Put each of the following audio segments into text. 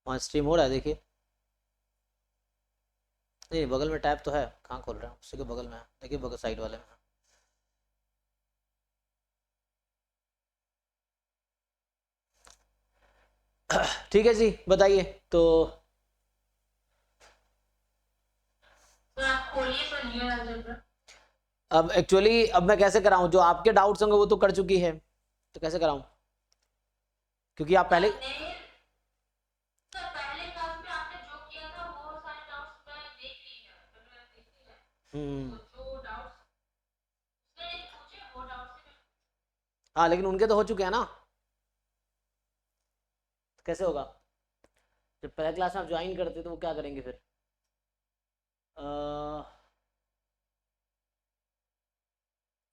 वहाँ स्ट्रीम हो रहा है, देखिए। नहीं, बगल में टैब तो है, कहाँ खोल रहा है, उसी के बगल में है, देखिए बगल साइड वाले में। ठीक है जी, बताइए तो। आप खोलिए तो नहीं है अलजेब्रा। अब एक्चुअली अब मैं कैसे कराऊं, जो आपके डाउट्स होंगे वो तो कर चुकी है, तो कैसे कराऊं, क्योंकि आप पहले। नहीं सर, पहले क्लास में आपने जो किया था वो सारे डाउट्स मैं देख ली है, मैंने देख ली है। हम्म। तो जो डाउट्स उसने पूछे वो डाउट्स से हाँ, लेकिन उनके तो हो चुके हैं ना, तो कैसे होगा। जब पहले क्लास में आप ज्वाइन करते तो वो क्या करेंगे फिर। अह,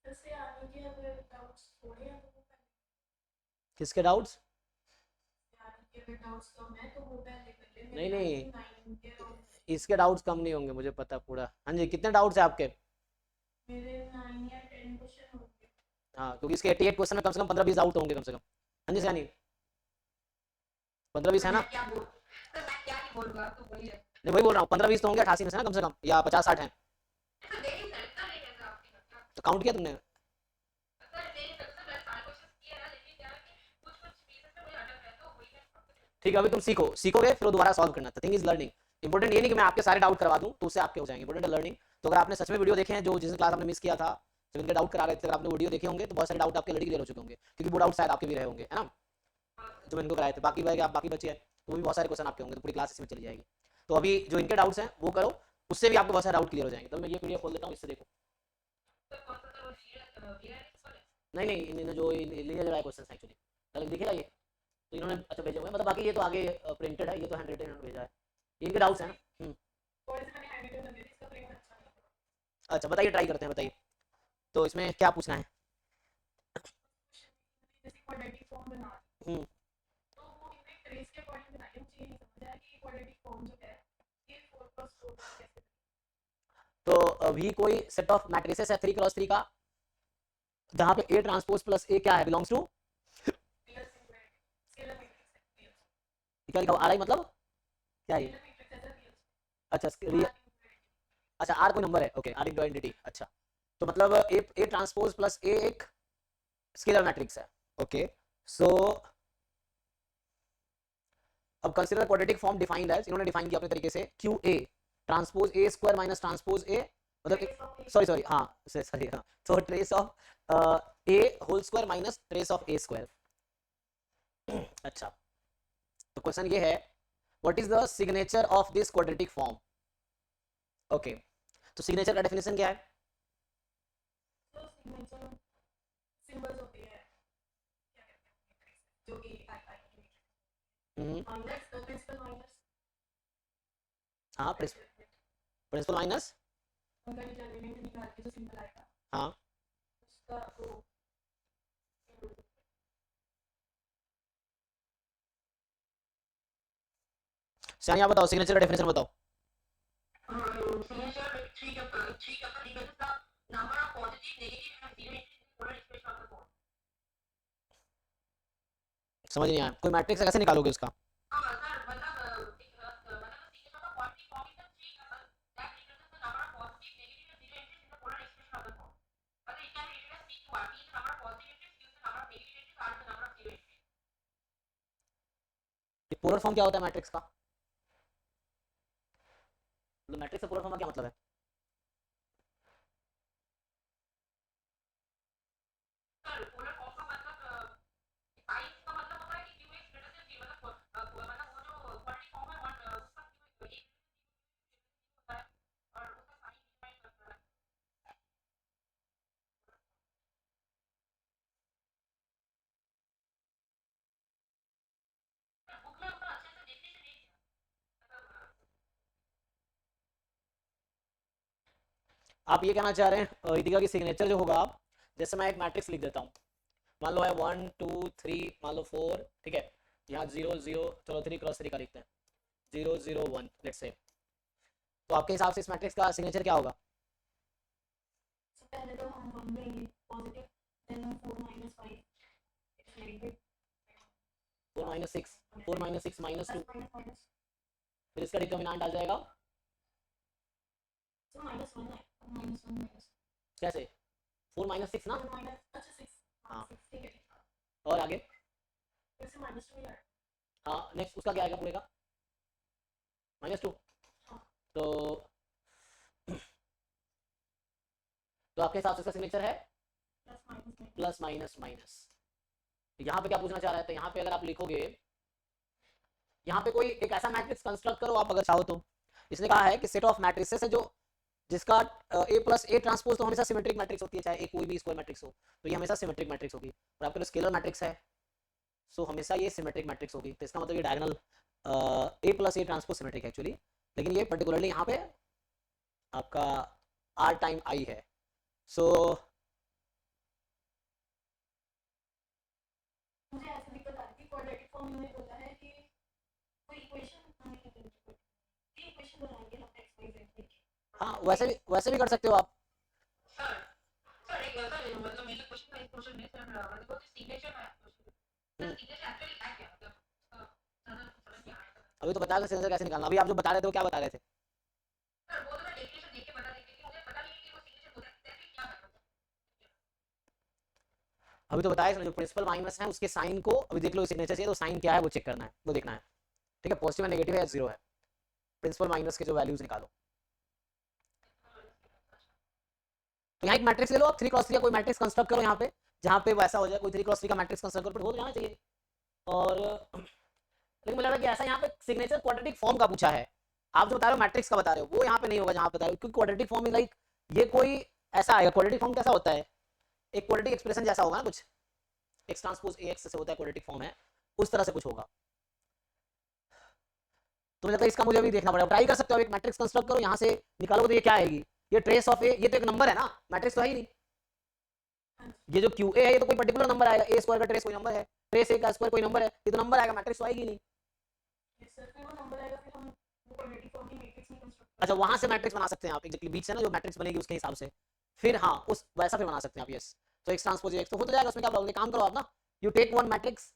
जैसे आने के अगर डाउट्स थोड़े हैं तो वो किसके डाउट्स। आने के अगर डाउट्स कम है तो वो पहले कर ले। नहीं मेरे आई नहीं, थिंक 9 के अराउंड। इसके डाउट्स कम नहीं होंगे, मुझे पता पूरा। हाँ जी, कितने डाउट्स है आपके। मेरे 9 या 10 क्वेश्चन होंगे। हाँ, क्योंकि इसके 88 क्वेश्चन में कम से कम 15-20 डाउट होंगे कम से कम। हाँ जी सैनी, 15-20 तो है ना। मैं क्या बोल तो मैं क्या ही बोलूंगा, आप तो बोलिए। नहीं, वही बोल रहा हूँ, 15-20 तो होंगे 88 में से ना कम से कम, या 50-60 है। तो देखिए सर, इतना नहीं है सर आपकी मतलब। तो काउंट किया तुमने। सर मेरी तरफ से मैं सारे क्वेश्चन किए हैं, लेकिन क्या है कि कुछ कुछ पीसेस में मुझे अटक है, तो वही मैं आपको। ठीक है, अभी तुम सीखोगे फिर वो दोबारा सॉल्व करना। Thing is learning. इंपॉर्टेंट ये नहीं कि मैं आपके सारे डाउट करवा दूं तो उससे आपके हो जाएंगे, इंपॉर्टेंट है लर्निंग। तो अगर आपने सच में वीडियो देखे हैं, जो जिस क्लास आपने मिस किया था, जब इनके डाउट करा रहे थे, अगर आपने वीडियो देखे होंगे तो बहुत सारे डाउट आपके ऑलरेडी क्लियर हो चुके होंगे, क्योंकि वो डाउट शायद आपके भी रहे होंगे, है ना, जो इनको कराए थे। बाकी भाई आप बाकी बचे हैं तो वो भी बहुत सारे क्वेश्चन आपके होंगे, तो पूरी क्लास इसमें चली जाएगी। तो अभी जो इनके डाउट्स हैं वो करो, उससे भी आपको बहुत सारे डाउट क्लियर हो जाएंगे। तो मैं ये पीडीएफ खोल देता हूँ, इससे देखो। नहीं नहीं, इन जो लीनियर जो क्वेश्चन एक्चुअली अलग दिखेगा ये, तो इन्होंने अच्छा भेजे हुए हैं, मतलब बाकी ये तो आगे प्रिंटेड है, ये तो हैंड रिटन इन्होंने भेजा है। ये इनके डाउट्स हैं ना। अच्छा बताइए, ट्राई करते हैं, बताइए तो इसमें क्या पूछना है। जैसे क्वाड्रेटिक फॉर्म बना हम्म। तो वो इतने ट्रेस के अकॉर्डिंग बनाई है, मुझे ये नहीं समझ आया कि क्वाड्रेटिक फॉर्म जो है ये 4+4 कैसे। तो अभी कोई सेट ऑफ मैट्रिसेस है 3x3 का, जहां पे ए ट्रांसपोज प्लस ए क्या है, belongs to. Real scalar matrix है रियल। क्या लिखा हुआ आ रहा है, मतलब क्या है ये। स्केलर मैट्रिक्स है सर रियल। अच्छा आर अच्छा, आर कोई नंबर है, ओके, आर इंटू आइडेंटिटी, अच्छा। तो मतलब ए ट्रांसपोज प्लस ए एक स्केलर मैट्रिक्स है, ओके। सो अब consider quadratic form defined as, इन्होंने डिफाइन किया अपने तरीके से, Q A transpose A square minus transpose A, मतलब सॉरी सॉरी, हाँ सॉरी, हाँ। तो trace of A whole square minus trace of A square. अच्छा, तो क्वेश्चन ये है, what is the signature of this quadratic form. Okay, तो signature का डेफिनेशन क्या है। सिग्नेचर सिंबल्स होते हैं, क्या कहते हैं जो कि आई आई माइनस प्रिंसिपल माइनस हाँ, प्रिंसिपल माइनस। उनका डिटरमिनेंट निकाल के जो सिंबल आएगा हाँ, उसका वो। सर आप बताओ, सिग्नेचर का डेफिनेशन बताओ। सिग्नेचर थ्री का number of positive negative zero polar equation of the form. समझ नहीं आया, कोई मैट्रिक्स कैसे निकालोगे उसका। हाँ सर, मतलब signature of positive form is 3 का sir, that represents the number of positive negative zero entries in the polar equation of the form. मतलब it can be written as PQR, P is the number of positive entries, Q is the number of negative entries, R is the number of zero entries. Polar form क्या होता है matrix का, मतलब matrix का polar form का क्या मतलब है। सर पोलर फॉर्म का मतलब साइंस का मतलब होता है कि Q is greater than 0, मतलब वो जो क्वाड्रेटिक फॉर्म है उसका Q एक होता है और उसका साइन डिफाइन करता है। बुक में उतना अच्छे से देखने से नहीं मतलब। आप ये कहना चाह रहे हैं रितिका की सिग्नेचर जो होगा, जैसे मैं एक मैट्रिक्स लिख देता हूँ, मान लो है 1 2 3, मान लो 4, ठीक है। यहाँ 0 0, चलो 3x3 का लिखते हैं, 0 0 1 लेट्स से। तो आपके हिसाब से इस मैट्रिक्स का सिग्नेचर क्या होगा। पहले तो हम 1 लेंगे positive, then 4 minus 5 it's negative, 4 - 6, 4 - 6 - 2, इसका डिटर्मिनेंट आ जाएगा So -1 है, -1 कैसे 4 माइनस 6 ना, अच्छा 6 हाँ। 6 ठीक है। और आगे फिर से -2 यार। हाँ नेक्स्ट उसका क्या आएगा पूरे का -2। हाँ। तो आपके हिसाब से इसका सिग्नेचर है प्लस माइनस माइनस। यहाँ पे क्या पूछना चाह रहा है, तो यहाँ पे अगर आप लिखोगे, यहाँ पे कोई एक ऐसा मैट्रिक्स कंस्ट्रक्ट करो आप अगर चाहो तो। इसने कहा है कि सेट ऑफ मैट्रिसेस है जो जिसका ए प्लस ए ट्रांसपोज तो हमेशा सिमेट्रिक मैट्रिक्स होती है, चाहे ए कोई भी स्क्वायर मैट्रिक्स हो, तो ये हमेशा सिमेट्रिक मैट्रिक्स होगी। और आपके पास स्केलर मैट्रिक्स है, सो हमेशा ये सिमेट्रिक मैट्रिक्स होगी। तो इसका मतलब ये diagonal A plus A transpose symmetric है एक्चुअली, लेकिन ये पर्टिकुलरली यहाँ पे आपका आर टाइम आई है। सो मुझे ऐसे दिक्कत आ रही थी क्वाड्रेटिक फॉर्म में बोला है कि कोई इक्वेशन बनाएंगे हम x y z की। हाँ वैसे भी कर सकते हो आप। सर एक सर मतलब मेरा क्वेश्चन का एक क्वेश्चन है सर, मतलब वो सिग्नेचर है सर, सिग्नेचर एक्चुअली है क्या, मतलब ज़्यादा समझ नहीं आ रहा है। अभी तो बता दो सिग्नेचर कैसे निकालना। अभी आप जो बता रहे थे वो क्या बता रहे थे? सर वो तो मैं डेफिनेशन देख के बता देती थी, मुझे पता नहीं है कि वो सिग्नेचर होता है एग्जैक्टली क्या है। अभी तो बताया जो प्रिंसिपल माइनस है उसके साइन को अभी देख लो, सिग्नेचर चाहिए तो साइन क्या है वो चेक करना है, वो देखना है। ठीक है, पॉजिटिव है नेगेटिव है या जीरो है, प्रिंसिपल माइनस के जो वैल्यूज निकालो। तो यहाँ एक मैट्रिक्स ले लो आप, 3x3 का कोई मैट्रिक्स कंस्ट्रक्ट करो यहाँ पे, जहाँ पे वैसा हो जाए, कोई 3x3 का मैट्रिक्स कंस्ट्रक्ट करो, हो जाना चाहिए। और लेकिन मुझे लग रहा है कि ऐसा यहाँ पे सिग्नेचर क्वाड्रेटिक फॉर्म का पूछा है, आप जो बता रहे हो मैट्रिक्स का बता रहे हो वो यहाँ पे नहीं होगा जहाँ बता रहे हो, क्योंकि क्वाड्रेटिक फॉर्म लाइक ये कोई ऐसा आएगा। क्वाड्रेटिक फॉर्म कैसा होता है, एक क्वाड्रेटिक एक्सप्रेशन जैसा होगा ना, कुछ x ट्रांसपोज ax से होता है, क्वाड्रेटिक फॉर्म है, उस तरह से कुछ होगा। तो मुझे लगता है इसका मुझे अभी देखना पड़ेगा। ट्राई कर सकते हो, एक मैट्रिक्स कंस्ट्रक्ट करो, यहाँ से निकालोगे तो ये क्या आएगी, ये ट्रेस ऑफ ए, ये तो एक नंबर है ना, मैट्रिक्स तो है ही नहीं। ये जो क्यू ए है ये तो कोई पर्टिकुलर नंबर आएगा, ए स्क्वायर का ट्रेस कोई नंबर है, ट्रेस ए का स्क्वायर कोई नंबर है, ये तो नंबर आएगा, मैट्रिक्स तो आएगी नहीं। अच्छा वहां से मैट्रिक्स बना सकते हैं आप, एग्जैक्टली बीच से ना जो मैट्रिक्स बनेगी उसके हिसाब से, फिर हाँ उस वैसा फिर बना सकते हैं आप। यस, तो एक्स ट्रांसपोज एक्स तो हो जाएगा, उसमें क्या प्रॉब्लम है, काम करो आप ना, यू टेक वन मैट्रिक्स,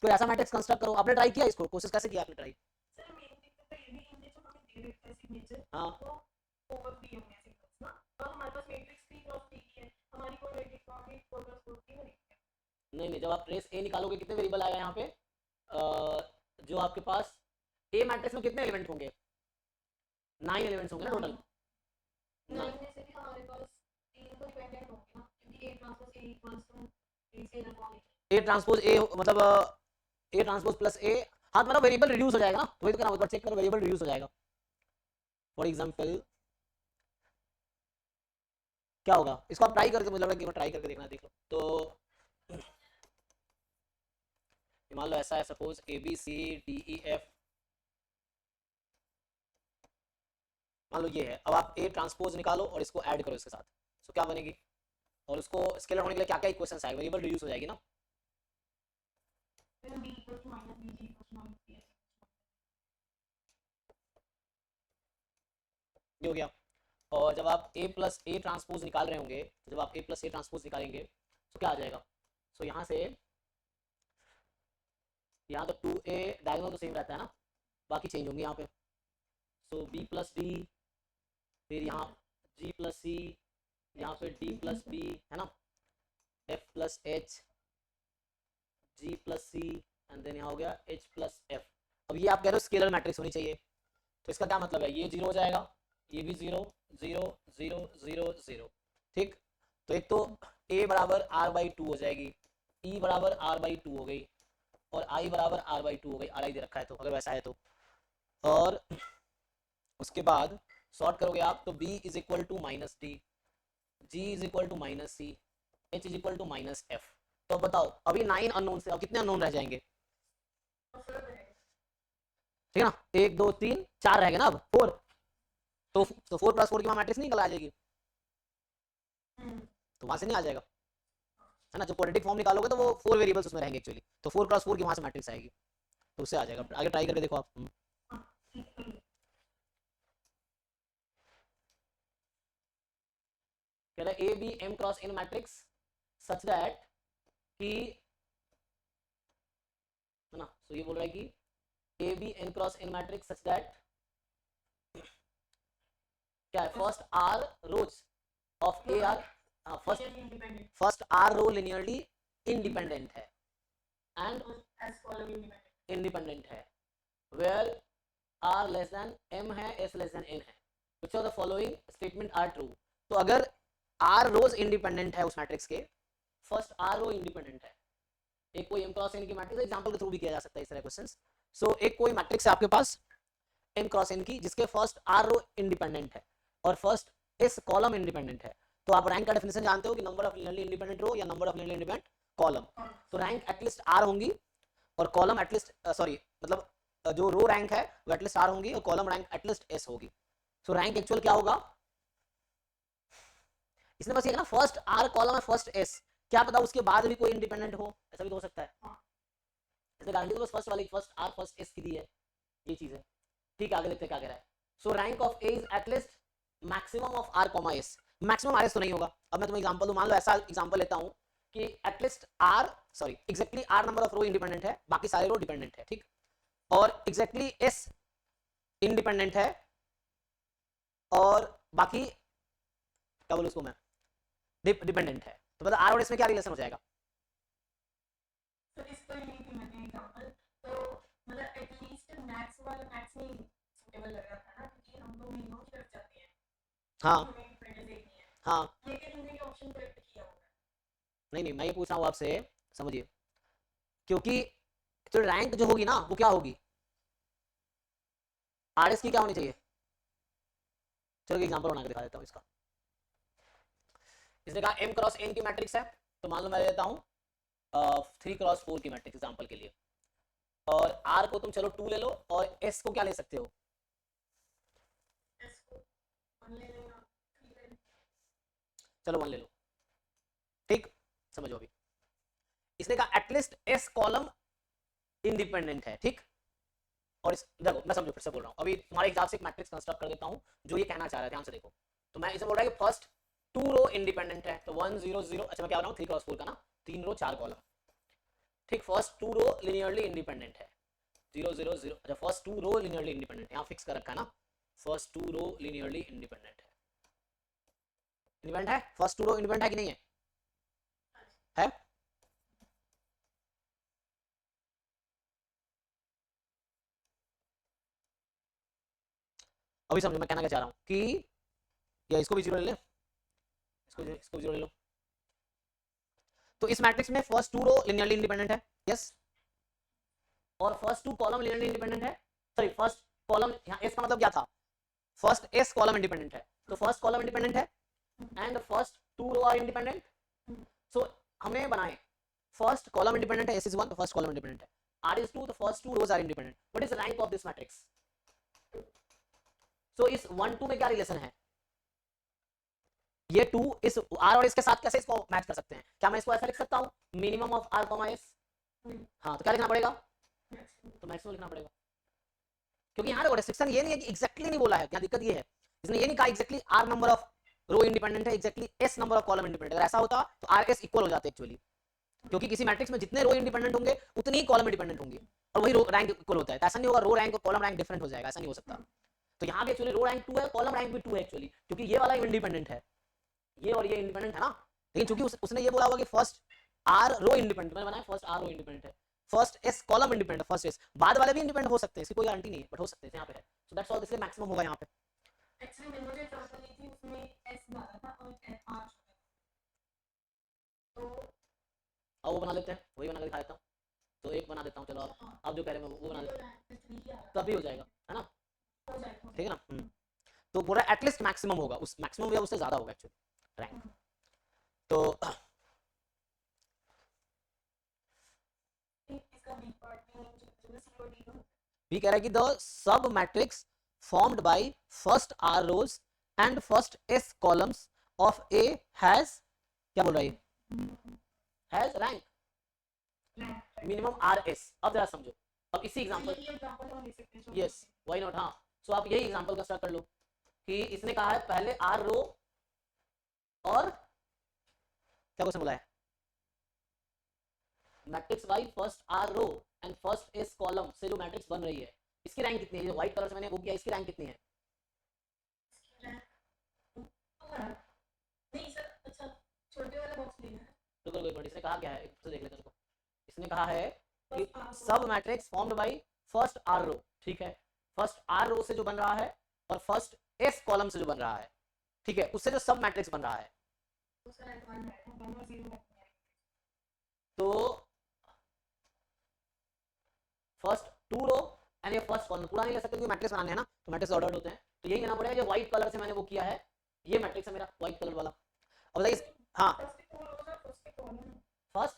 कोई ऐसा मैट्रिक्स कंस्ट्रक्ट करो। आपने ट्राई किया इसको, कोशिश कैसे किया आपने ट्राई? हाँ नहीं, जब आप ट्रेस ए निकालोगे कितने वेरिएबल आएगा यहाँ पे, जो आपके पास ए मैट्रिक्स में कितने एलिमेंट होंगे, 9 एलिमेंट्स होंगे ना टोटल। ए ट्रांसपोज ए मतलब ए ट्रांसपोज प्लस ए, हाँ मतलब वेरिएबल रिड्यूस हो जाएगा ना, वही तो कह रहा हूं, एक बार चेक करो वेरिएबल रिड्यूस हो जाएगा। फॉर एग्जांपल क्या होगा, इसको आप ट्राई करके, मुझे लग रहा है कि ट्राई करके देखना, देख लो। तो मान लो ऐसा है, suppose A B C D E F, मान लो ये है। अब आप ए ट्रांसपोज निकालो और इसको ऐड करो इसके साथ, तो क्या बनेगी, और उसको स्केलर होने के लिए क्या क्या इक्वेशंस आएगा, वेरिएबल रिड्यूस हो जाएगी ना। ये हो गया। और जब आप a प्लस ए ट्रांसपोज निकाल रहे होंगे, जब आप a प्लस ए ट्रांसपोज निकालेंगे तो क्या आ जाएगा, सो यहाँ से यहाँ तो 2a डायगोनल तो सेम रहता है ना, बाकी चेंज होंगे यहाँ पे। सो b प्लस डी, फिर यहाँ g प्लस सी, यहाँ पे d प्लस बी है ना, f plus H, g plus C, and then यहाँ हो गया h प्लस f। अब ये आप कह रहे हो स्केलर मैट्रिक्स होनी चाहिए, तो इसका क्या मतलब है, ये जीरो हो जाएगा, ये भी zero, zero zero zero zero. ठीक, तो एक तो a बराबर r बाई 2 हो जाएगी, e बराबर r बाई 2 हो गई, और i बराबर r बाई 2 हो गई, ri दे रखा है तो अगर वैसा है तो। और उसके बाद सॉर्ट करोगे आप तो b is equal to minus D, g is equal to minus C, h is equal to minus F. तो बताओ अभी 9 अननोन से अब कितने अननोन रह जाएंगे, ठीक है ना, 1 2 3 4 रह गए ना अब 4, तो 4 प्लस 4 की वहां मैट्रिक्स नहीं निकल आ जाएगी, तो वहां से नहीं आ जाएगा है ना। जो क्वाड्रेटिक फॉर्म निकालोगे तो वो 4 वेरिएबल्स उसमें रहेंगे एक्चुअली, तो 4 प्लस 4 की वहां से मैट्रिक्स आएगी, तो उससे आ जाएगा। आगे ट्राई करके देखो आप। कह रहा है A be M cross N matrix such that कि, है ना, तो ये बोल रहा है कि A be N cross N matrix such that क्या है, first R rows of A R, first R row linearly independent है एंड इंडिपेंडेंट है, where R less than M है, एस लेस देन एन है, which of the following statement are true। तो अगर are rose independent है उस matrix के, first R रो independent है, एक कोई एम क्रॉस एन की मैट्रिक्स एग्जांपल के थ्रू भी किया जा सकता है इस तरह क्वेश्चंस। सो एक कोई मैट्रिक्स है आपके पास एम क्रॉस एन की जिसके फर्स्ट आर रो इंडिपेंडेंट है और फर्स्ट एस कॉलम इंडिपेंडेंट है, तो आप रैंक का डेफिनेशन जानते हो कि नंबर ऑफ लिनियरली इंडिपेंडेंट रो या number of linearly independent column. तो रैंक एटलीस्ट आर होंगी और कॉलम एटलीस्ट सॉरी मतलब जो रो रैंक है वो एटलीस्ट आर होंगी और कॉलम रैंक एटलीस्ट एस होगी। सो रैंक एक्चुअल क्या होगा, इसने बस ये ना फर्स्ट आर कॉलम है फर्स्ट एस, क्या पता उसके बाद भी कोई इंडिपेंडेंट हो, ऐसा भी तो हो सकता है, इसने गारंटी तो बस फर्स्ट वाली फर्स्ट आर फर्स्ट एस की दी है, ये चीज है। ठीक है आगे देखते हैं क्या कह रहा है। सो rank of A is at least maximum of R comma S, maximum R S तो नहीं होगा। अब मैं तुम्हें एग्जांपल दूं, मान लो ऐसा एग्जांपल लेता हूं कि at least R sorry exactly R number of row independent है, बाकी सारे रो डिपेंडेंट है, ठीक, और एग्जैक्टली एस इंडिपेंडेंट है और बाकी क्या बोलूं उसको मैं डिपेंडेंट है, तो मतलब आर और एस में क्या रिलेशन हो जाएगा। तो इसको यही थी मैंने एग्जांपल, तो मतलब एटलीस्ट मैक्स वाला मैक्स में सूटेबल लग रहा था ना, क्योंकि हम लोग मिनिमम की तरफ जाते हैं। हाँ हमें डिपेंडेंस देखनी है। हाँ लेकिन हमने ये ऑप्शन करेक्ट किया होगा। नहीं मैं ये पूछ रहा हूँ आपसे, समझिए, क्योंकि तो रैंक जो होगी ना वो क्या होगी, आर एस की क्या होनी चाहिए। चलो एग्जांपल बना के दिखा देता हूँ इसका। इसने कहा एम क्रॉस एन की मैट्रिक्स है, तो मान लो मैं लेता हूँ 3 क्रॉस 4 की मैट्रिक्स एग्जांपल के लिए, और आर को तुम चलो 2 ले लो और एस को क्या ले सकते हो, इसको 1 ले लेना, 3 ले लेना। चलो 1 ले लो, ठीक, समझो अभी। इसने कहा एटलीस्ट एस कॉलम इंडिपेंडेंट है, ठीक, और इस देखो मैं समझो फिर से बोल रहा हूँ, अभी तुम्हारे हिसाब से एक मैट्रिक्स कंस्ट्रक्ट कर देता हूँ जो ये कहना चाह रहा है, ध्यान से देखो। तो मैं इसे बोल रहा है कि फर्स्ट 2 रो इंडिपेंडेंट है, तो 1 0 0, अच्छा मैं क्या बोल रहा हूँ 3 क्रॉस 4 का ना, 3 रो 4 कॉलम, ठीक, फर्स्ट 2 रो लिनियरली इंडिपेंडेंट है 0 0 0, अच्छा फर्स्ट 2 रो लिनियरली इंडिपेंडेंट यहाँ फिक्स कर रखा है ना, फर्स्ट 2 रो लिनियरली इंडिपेंडेंट है, इंडिपेंडेंट है, फर्स्ट 2 रो इंडिपेंडेंट है कि नहीं है, है? अभी समझो मैं कहना क्या चाह रहा हूँ कि या इसको भी 0 ले ले, इसको 0 ले लो। तो इस मैट्रिक्स में फर्स्ट 2 रो लिनियरली इंडिपेंडेंट है, यस, और फर्स्ट 2 कॉलम लिनियरली इंडिपेंडेंट है, सॉरी फर्स्ट कॉलम यहाँ एस का मतलब क्या था, फर्स्ट एस कॉलम इंडिपेंडेंट है, तो फर्स्ट कॉलम इंडिपेंडेंट है and first 2 row are independent. So हमें बनाए फर्स्ट कॉलम इंडिपेंडेंट है, एस इज 1 तो फर्स्ट कॉलम इंडिपेंडेंट है, आर इज 2 तो first 2 rows are independent. What is the rank of this matrix. So इस 1 2 में क्या रिलेशन है, ये 2 इस आर और इसके साथ कैसे इसको मैच कर सकते हैं, क्या मैं इसको ऐसा लिख सकता हूँ minimum of R comma S, हाँ तो क्या लिखना पड़ेगा, तो मैक्सिमम लिखना पड़ेगा, क्योंकि यहाँ रेस्ट्रिक्शन ये नहीं है कि एग्जैक्टली नहीं बोला है, क्या दिक्कत ये है, इसने ये नहीं कहा exactly R number of row independent है, exactly S number of column independent, अगर ऐसा होता तो आर एस इक्वल हो जाते एक्चुअली, क्योंकि किसी मैट्रिक्स में जितने रो इंडिपेंडेंट होंगे उतनी ही कॉलम इंडिपेंडेंट होंगी और वही रो रैंक इक्वल होता है, तो ऐसा नहीं होगा रो रैंक और कॉलम रैंक डिफरेंट हो जाएगा, ऐसा नहीं हो सकता। तो यहाँ पे एक्चुअली रो रैंक 2 है, कॉलम रैंक भी 2 है एक्चुअली, क्योंकि ये वाला इंडिपेंडेंट है, ये और ये इंडिपेंडेंट है ना, लेकिन चूंकि उसने ये बोला होगा कि फर्स्ट आर रो इंडिपेंडेंट, मैंने बनाया फर्स्ट आर रो इंडिपेंडेंट है, first S column independent, first S, बाद वाले भी इंडिपेंडेंट हो सकते हैं, इसकी कोई गारंटी नहीं है, बट हो सकते हैं, यहाँ पे है, सो दैट्स ऑल, इसलिए मैक्सिमम होगा यहाँ पे। एक्चुअली मैंने जो एग्जांपल ली थी उसमें एस डाला था और आर, तो अब वो बना लेते हैं, वही बना के दिखा देता हूँ, तो एक बना देता हूँ, चलो आप जो कह रहे हैं वो बना देते हैं, तभी हो जाएगा, है ना, ठीक है ना। तो पूरा एटलीस्ट मैक्सिमम होगा, उस मैक्सिमम या उससे ज्यादा होगा एक्चुअली रैंक। तो भी कह रहा है कि द सब matrix formed by first R rows and first S columns of A has, क्या बोल रहा है, has rank minimum R S. अब जरा समझो, अब इसी एग्जांपल, यस व्हाई नॉट, हाँ, सो आप यही एग्जांपल का स्टार्ट कर लो कि इसने कहा है पहले आर रो और क्या क्वेश्चन बोला है, matrix by first R row and first S column से जो मैट्रिक्स बन रही है, इसकी रैंक कितनी है? जो व्हाइट कलर से मैंने वो किया, इसकी रैंक कितनी है? नहीं सर, अच्छा छोटे वाला बॉक्स लेना है। तो कोई इसने कहा क्या है, एक से देख लेते हैं उसको। इसने कहा है कि बस आप सब matrix formed by first R row, ठीक है, फर्स्ट आर रो से जो बन रहा है और फर्स्ट एस कॉलम से जो बन रहा है, ठीक है, उससे जो सब मैट्रिक्स बन रहा है, तो सर एक 1 है 1 और 0 है। तो फर्स्ट टू रो एंड ये फर्स्ट कॉलम पूरा नहीं ले सकते क्योंकि मैट्रिक्स बनाने हैं ना, तो मैट्रिक्स ऑर्डर्ड होते हैं, तो यही लेना पड़ेगा। जो व्हाइट कलर से मैंने वो किया है, ये मैट्रिक्स है मेरा व्हाइट कलर वाला। अब बताइए, हाँ फर्स्ट टू रोज और फर्स्ट कॉलम है। First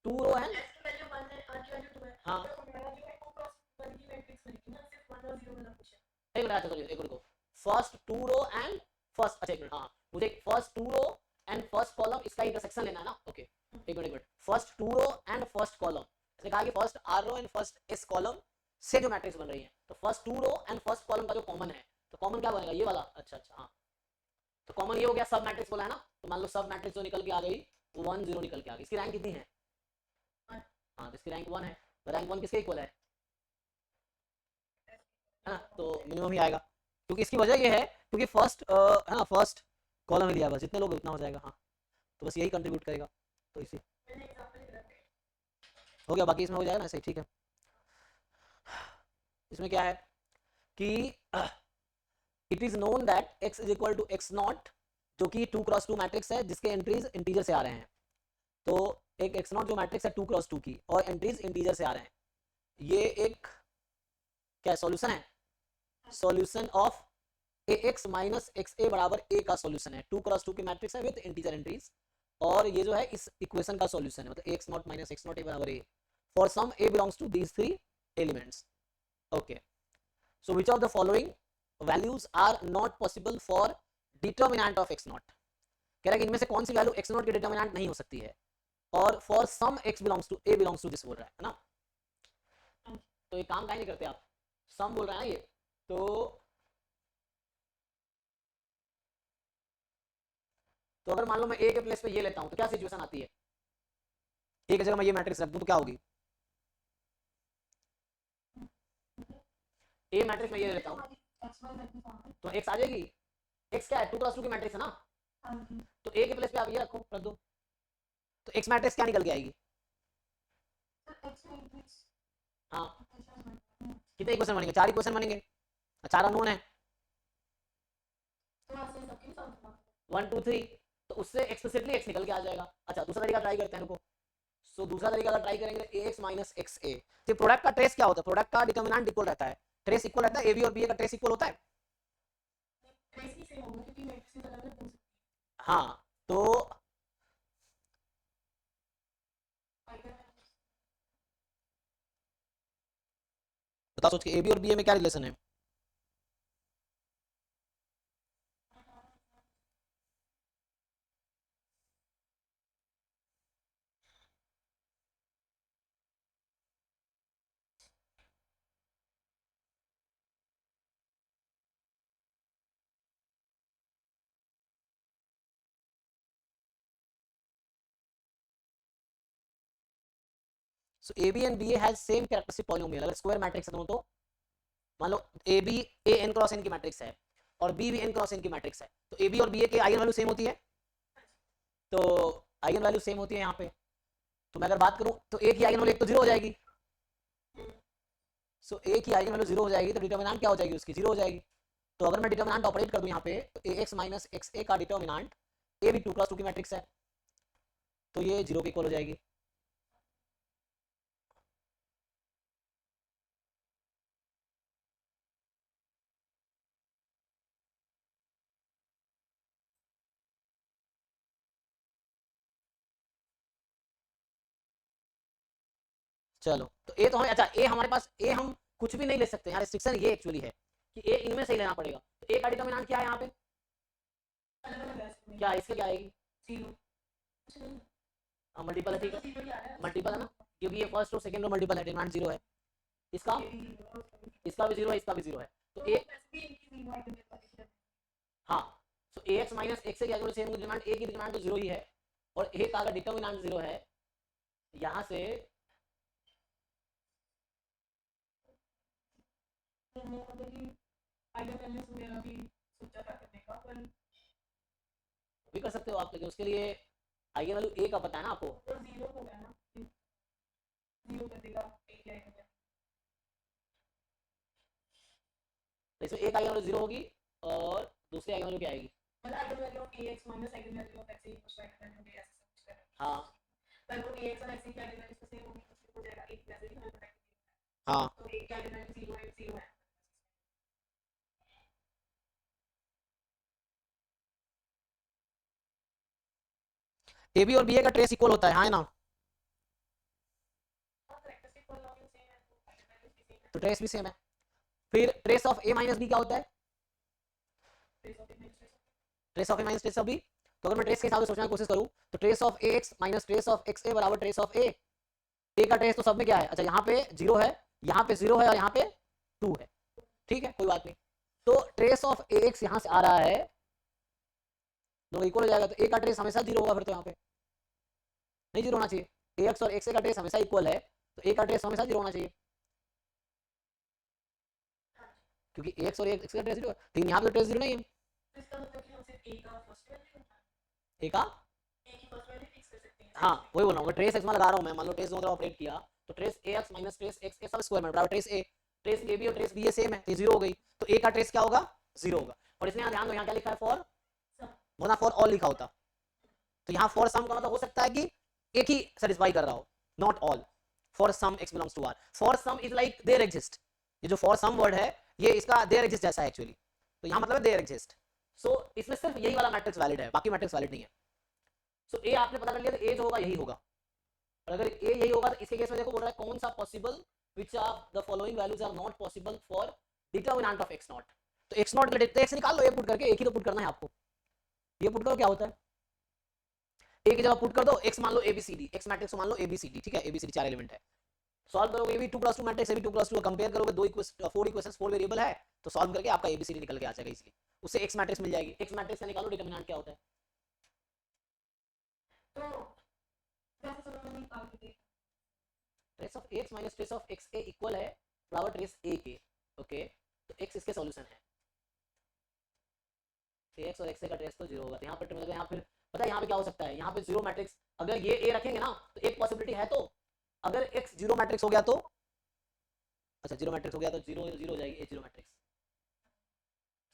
two row and S की वैल्यू 1 है, आर की वैल्यू 2 है। हाँ तो हमारा जो है वो क्रॉस 1 की मैट्रिक्स बनेगी ना, सिर्फ 1 और 0 वाला कुछ है। एक मिनट, अच्छा चलिए एक मिनट को, first two row and first, अच्छा एक मिनट, हाँ मुझे first two row and first column इसका इंटरसेक्शन लेना है ना, ओके एक minute, first two row and first column, इसने कहा कि first R row and first S column से जो मैट्रिक्स बन रही है, तो first two row and first column का जो कॉमन है, तो कॉमन क्या बनेगा? ये वाला, अच्छा अच्छा हाँ, तो कॉमन ये हो गया, सब मैट्रिक्स बोला है ना, तो मान लो सब मैट्रिक्स जो निकल के आ गई वो 1 0 निकल के आ गई। इसकी रैंक कितनी है? हाँ, तो इसकी रैंक 1 है, तो रैंक 1 किसके इक्वल है ना, तो मिनिमम ही आएगा, क्योंकि इसकी वजह ये है क्योंकि फर्स्ट है ना, फर्स्ट कॉलम ही लिया, बस जितने लोग उतना हो जाएगा, हाँ तो बस यही कंट्रीब्यूट करेगा, तो इसी मैंने एग्जांपल लिखा है। हो गया, बाकी इसमें हो जाएगा ना ऐसे ही, ठीक है। इसमें क्या है कि it is known that x is equal to x not, जो कि 2 क्रॉस 2 मैट्रिक्स है जिसके एंट्रीज इंटीजर से आ रहे हैं, तो एक x नॉट जो मैट्रिक्स है 2 क्रॉस 2 की और एंट्रीज इंटीजर से आ रहे हैं, ये एक क्या सॉल्यूशन है, solution of ax minus xa बराबर a का सॉल्यूशन है, 2 क्रॉस 2 की मैट्रिक्स है विद इंटीजर एंट्रीज, और ये जो है इस इक्वेशन का सॉल्यूशन है, मतलब ax not minus x not a बराबर a for some a belongs to these 3 elements, okay. So which of the following values are not possible for determinant of x naught? कह रहा है कि इनमें से कौन सी वैल्यू x naught की determinant नहीं हो सकती है, और for some x belongs to a belongs to this बोल रहा है ना, तो ये काम काहे नहीं करते आप, सम बोल रहा है ना ये, तो अगर मान लो मैं a के प्लेस पे ये लेता हूं तो क्या सिचुएशन आती है, a की जगह मैं ये मैट्रिक्स रख दूं तो क्या होगी, a मैट्रिक्स में ये लेता हूं तो x आ जाएगी, x क्या है 2 क्रॉस 2 की मैट्रिक्स है ना, तो a के प्लेस पे आप ये रखो, रख दो, तो x मैट्रिक्स क्या निकल के आएगी, हाँ कितने इक्वेशन बनेंगे, 4 इक्वेशन बनेंगे, 4 अननोन है 1 2 3, तो उससे एक्सप्लिसिटली x निकल के आ जाएगा। अच्छा दूसरा तरीका ट्राई करते हैं, रुको, सो दूसरा तरीका अगर ट्राई करेंगे ax माइनस xa, तो प्रोडक्ट का ट्रेस क्या होता है, प्रोडक्ट का डिटर्मिनेंट इक्वल रहता है, ट्रेस इक्वल रहता है, ab और ba का ट्रेस इक्वल होता है, हाँ तो बता सोच के ab और ba में क्या रिलेशन है, so ab and ba has same characteristic polynomial, अगर स्क्वायर मैट्रिक्स है दोनों, तो मान लो ab a n cross n की मैट्रिक्स है और b भी n क्रॉस n की मैट्रिक्स है, तो ab और ba के आइगन वैल्यू सेम होती है, तो आइगन वैल्यू सेम होती है यहाँ पे, तो मैं अगर बात करूं तो a की आइगन वैल्यू एक तो 0 हो जाएगी, सो a की आइगन वैल्यू 0 हो जाएगी, तो डिटर्मिनेंट क्या हो जाएगी उसकी, 0 हो जाएगी, तो अगर मैं डिटर्मिनेंट ऑपरेट कर दूं यहाँ पे, तो ax माइनस xa का डिटर्मिनेंट a भी 2 क्रॉस 2 की मैट्रिक्स है, तो ये 0 के इक्वल हो जाएगी, चलो तो ए तो हमें, अच्छा ए हमारे पास, ए हम कुछ भी नहीं ले सकते यहाँ, रिस्ट्रिक्शन ये एक्चुअली है कि ए इनमें से ही लेना पड़ेगा, तो ए का डिटर्मिनेंट क्या है यहाँ पे, क्या इसके क्या आएगी, मल्टीपल है, ठीक है मल्टीपल है ना, क्योंकि ये फर्स्ट और सेकंड रो मल्टीपल है, डिटर्मिनेंट 0 है, इसका इसका भी 0 है, इसका भी 0 है, तो ए हाँ, सो ax माइनस x से क्या करो, सेम डिटर्मिनेंट a की डिटर्मिनेंट तो 0 ही है, और a का अगर डिटर्मिनेंट 0 है, यहाँ से मैंने मतलब कि आइगन वैल्यूज वगैरह भी सोचा था करने का, पर भी कर सकते हो आप, लेकिन उसके लिए आइगन वैल्यू ए का पता है ना आपको, वो जीरो होगा ना, जीरो कर देगा एक या एक। तो इसमें एक आइगन वैल्यू 0 होगी और दूसरी आइगन वैल्यू क्या आएगी? मतलब eigen value of ax minus eigen value of x equals to eigen value of x कुछ करना। हाँ पर वो ax और x की आइगन वैल्यू सेम होगी, तो हो जाएगा एक वैसे ही हमें पता है हाँ तो एक की आइगन वैल्यू 0 है 0 है। ए बी और बी ए का ट्रेस इक्वल होता है, हाँ है ना? हाँ कैरेक्टरिस्टिक पॉलिनोमियल सेम है तो आइगन वैल्यूज भी सेम है। तो ट्रेस भी सेम है। फिर trace of A minus B क्या होता है? Trace of image trace trace of A minus trace of B. तो अगर मैं ट्रेस के हिसाब से सोचने की कोशिश करूं तो trace of A X minus trace of X A बराबर ट्रेस ऑफ ए। ए का ट्रेस तो सब में क्या है? अच्छा यहाँ पे 0 है, यहाँ पे 0 है और यहाँ पे 2 है, ठीक है कोई बात नहीं। तो ट्रेस ऑफ ए एक्स यहाँ से आ रहा है, दोनों इक्वल हो जाएगा, तो ए का ट्रेस हमेशा 0 होगा, फिर तो यहाँ पे नहीं 0 होना चाहिए। ए एक्स और एक्स ए का ट्रेस हमेशा इक्वल है, तो ए का ट्रेस हमेशा 0 होना चाहिए, क्योंकि ए एक्स और एक्स का ट्रेस 0 है, लेकिन यहाँ पे ट्रेस 0 नहीं है। तो इसका मतलब कि हम सिर्फ a का फर्स्ट वैल्यू ए का a की फर्स्ट वैल्यू फिक्स कर सकते हैं। हाँ वही बोल रहा हूँ, ट्रेस एक्स में लगा रहा हूँ मैं, मान लो ट्रेस दोनों तरफ ऑपरेट किया तो ट्रेस ए एक्स माइनस ट्रेस एक्स ए सब स्क्वायर में बराबर ट्रेस ए बी और ट्रेस बी ए सेम है, तो 0 हो गई, तो ए का ट्रेस क्या होगा? 0 होगा। और इसमें यहाँ ध्यान दो, यहाँ क्या लिखा है? फॉर, वरना फॉर ऑल लिखा होता, तो यहाँ फॉर सम का मतलब हो सकता है कि एक ही सेटिस्फाई कर रहा हो, not all. For some X belongs to R, for some is like there exist, ये जो फॉर सम वर्ड है ये इसका देयर एग्जिस्ट जैसा है एक्चुअली, तो यहाँ मतलब है देयर एग्जिस्ट। सो इसमें सिर्फ यही वाला मैट्रिक्स वैलिड है, बाकी मैट्रिक्स वैलिड नहीं है। सो ए आपने पता कर लिया, तो ए जो होगा यही होगा, और अगर ए यही होगा तो इसके केस में देखो बोल रहा है कौन सा possible which of the following values are not possible for determinant of X not. तो एक्स नॉट के लिए एक्स निकाल लो, ए पुट करके, एक ही तो पुट करना है आपको, ये पुट करो क्या होता है, ए की जगह पुट कर दो एक्स मान लो एबीसीडी, एक्स मैट्रिक्स मान लो एबीसीडी, ठीक है, एबीसीडी 4 एलिमेंट है। सॉल्व करोगे ये भी 2+2 मैट्रिक्स, ये भी 2+2, कंपेयर करोगे 4 इक्वेशंस 4 वेरिएबल है, तो सॉल्व करके आपका एबीसीडी निकल के आ जाएगा इजीली, उससे एक्स मैट्रिक्स मिल जाएगी। एक्स मैट्रिक्स से निकालो डिटरमिनेंट क्या होता है। तो वैसे चलो हम निकाल के देखते trace of x minus trace of X A equal है बराबर ट्रेस ए के, ओके, तो एक्स इसके सॉल्यूशन है, एक्स और एक्स ए का ट्रेस तो 0 होगा, तो यहाँ पर मतलब यहाँ फिर पता है यहाँ पे क्या हो सकता है, यहाँ पे 0 मैट्रिक्स, अगर ये ए रखेंगे ना तो एक पॉसिबिलिटी है, तो अगर एक्स 0 मैट्रिक्स हो गया तो, अच्छा 0 मैट्रिक्स हो गया तो 0 0 हो जाएगी ए 0 मैट्रिक्स,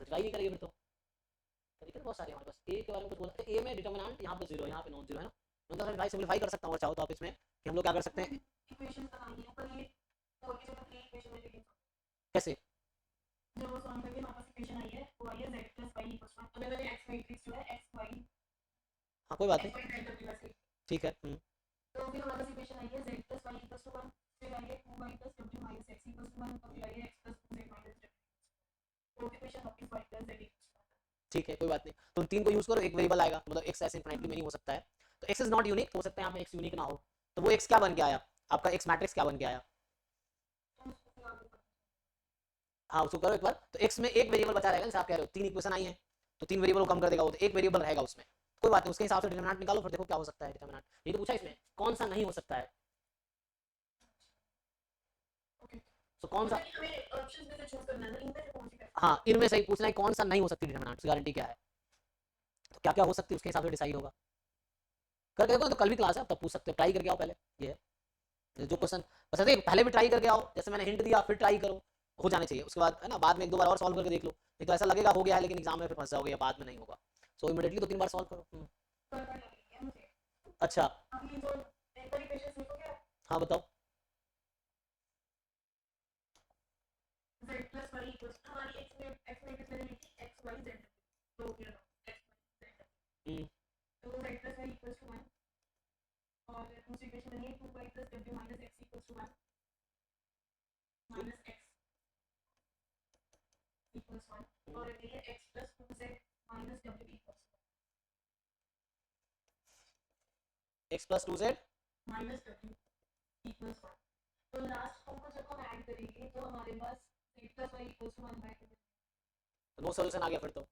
सच्चाई नहीं करेगी फिर तो, तरीके बहुत सारे हमारे पास। ए के बारे में कुछ बोला था, ए में डिटरमिनेंट यहाँ पे 0 यहाँ पे नॉन 0 है ना, मतलब भाई सिंपलीफाई कर सकता हूँ चाहो तो आप इसमें, कि हम लोग क्या कर सकते हैं, इक्वेशन बनानी है, पर ये 4 की जगह 3 इक्वेशन में लिखेंगे। कैसे? जो वो सॉल्व करके हमारे पास इक्वेशन आई है वो आई है z + y = 1। अगर मैंने x मैट्रिक्स जो है x y हाँ कोई बात x नहीं, y z w ऐसे, ठीक है। तो फिर हमारे पास इक्वेशन आई है z + y = 1, फिर आई है 2y + w - x = 1, और फिर आई है x + 2z - w। तो इक्वेशन ऑफ y + z = 1। ठीक है कोई बात नहीं, तो तीन को यूज करो, एक वेरिएबल आएगा, मतलब एक्स ऐसे इनफिनिटली में नहीं हो सकता है, तो एक्स इज नॉट यूनिक, हो सकता है यहाँ पे एक्स यूनिक ना हो, तो वो एक्स क्या बन के आया आपका, एक्स मैट्रिक्स क्या बन के आया, हाँ उसको करो एक बार, तो एक्स में एक वेरिएबल बचा रहेगा, जैसे आप कह रहे हो 3 इक्वेशन आई है तो 3 वेरिएबल को कम कर देगा वो, तो एक वेरिएबल रहेगा उसमें, कोई बात नहीं, उसके हिसाब से डिटरमिनेंट निकालो, फिर देखो क्या हो सकता है डिटरमिनेंट। ये तो पूछा इसमें कौन सा नहीं हो सकता है, तो कौन सा, हमें ऑप्शंस में से चूज करना है ना, इनमें से कौन सी करना हाँ इनमें से ही पूछना है कौन सा नहीं हो सकती डिटरमिनेंट, उसकी गारंटी क्या है, तो क्या क्या हो सकती है उसके हिसाब से डिसाइड होगा। करके देखो, तो कल भी क्लास है, तब पूछ सकते हो, ट्राई करके आओ पहले, ये है जो क्वेश्चन, बस ऐसे पहले भी ट्राई करके आओ, जैसे मैंने हिंट दिया फिर ट्राई करो, हो जाने चाहिए, उसके बाद है ना बाद में 1-2 बार और सॉल्व करके देख लो, नहीं तो ऐसा लगेगा हो गया है लेकिन एग्जाम में फिर फंस जाओगे या बाद में नहीं होगा, सो इमीडिएटली 2-3 बार सॉल्व करो। है मुझे। अच्छा अब ये जो एक बार इक्वेशंस लिखो क्या, हाँ बताओ, z + y = हमारी x मैट्रिक्स मैंने लिखी x y z, तो ये लो x y z, तो z + y = 1, और दूसरी इक्वेशन बनी है 2y + w - x = 1 - x = 1, और ये है x + 2z - w = 1, x + 2z w = 1। तो लास्ट टर्म को जब हम ऐड करेंगे तो हमारे पास z + y = 1/2, नो सॉल्यूशन आ गया फिर तो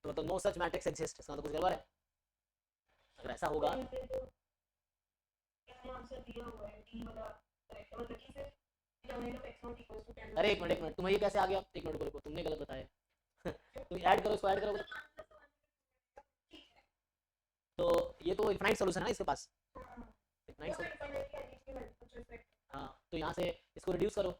मतलब नो सच मैट्रिक्स एग्जिस्ट, इसका तो कुछ गड़बड़ है, अगर ऐसा होगा इसमें आंसर दिया हुआ है डी वाला करेक्ट, और लकी से अरे एक मिनट, तुम्हें ये कैसे आ गया? एक मिनट रुको, तुमने गलत बताया। तुम ऐड करो, इसको ऐड करो। तो ये तो इनफाइनाइट सोल्यूशन है ना इसके पास, इनफाइनाइट सोल्यूशन। हाँ, तो यहाँ से इसको रिड्यूस करो,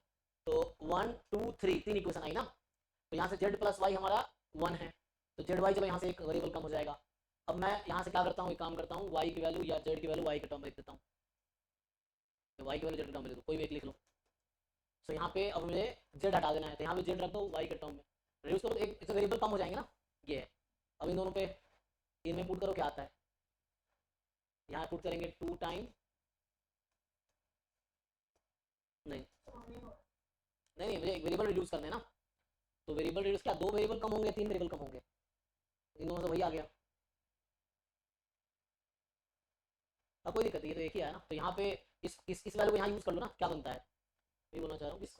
तो 1 2 3 तीन इक्वेशन आई ना। तो यहाँ से z प्लस वाई हमारा 1 है, तो जेड वाई चलो यहाँ से एक वेरिएबल कम हो जाएगा। अब मैं यहाँ से क्या करता हूँ, एक काम करता हूँ, y की वैल्यू या z की वैल्यू y के टर्म में लिख देता हूँ, y की वैल्यू z के टर्म में लिख दो, कोई भी एक लिख लो। तो यहाँ पे अब मुझे z हटा देना है, तो यहाँ पे z रख दो y के टर्म में, रिड्यूस करो तो एक वेरिएबल कम हो जाएंगे ना, ये है। अब इन दोनों पे इनमें पुट करो क्या आता है, यहाँ पुट करेंगे 2 टाइम, नहीं नहीं मुझे एक वेरिएबल रिड्यूस करना है ना, तो वेरिएबल रिड्यूस क्या, 2 वेरिएबल कम होंगे, 3 वेरिएबल कम होंगे, इन दोनों से वही आ गया। अब कोई दिक्कत नहीं है, तो एक ही है ना। तो यहाँ पे इस वैल्यू को यहाँ यूज कर लो ना, क्या बनता है, ये बोलना चाह रहा हूँ। इस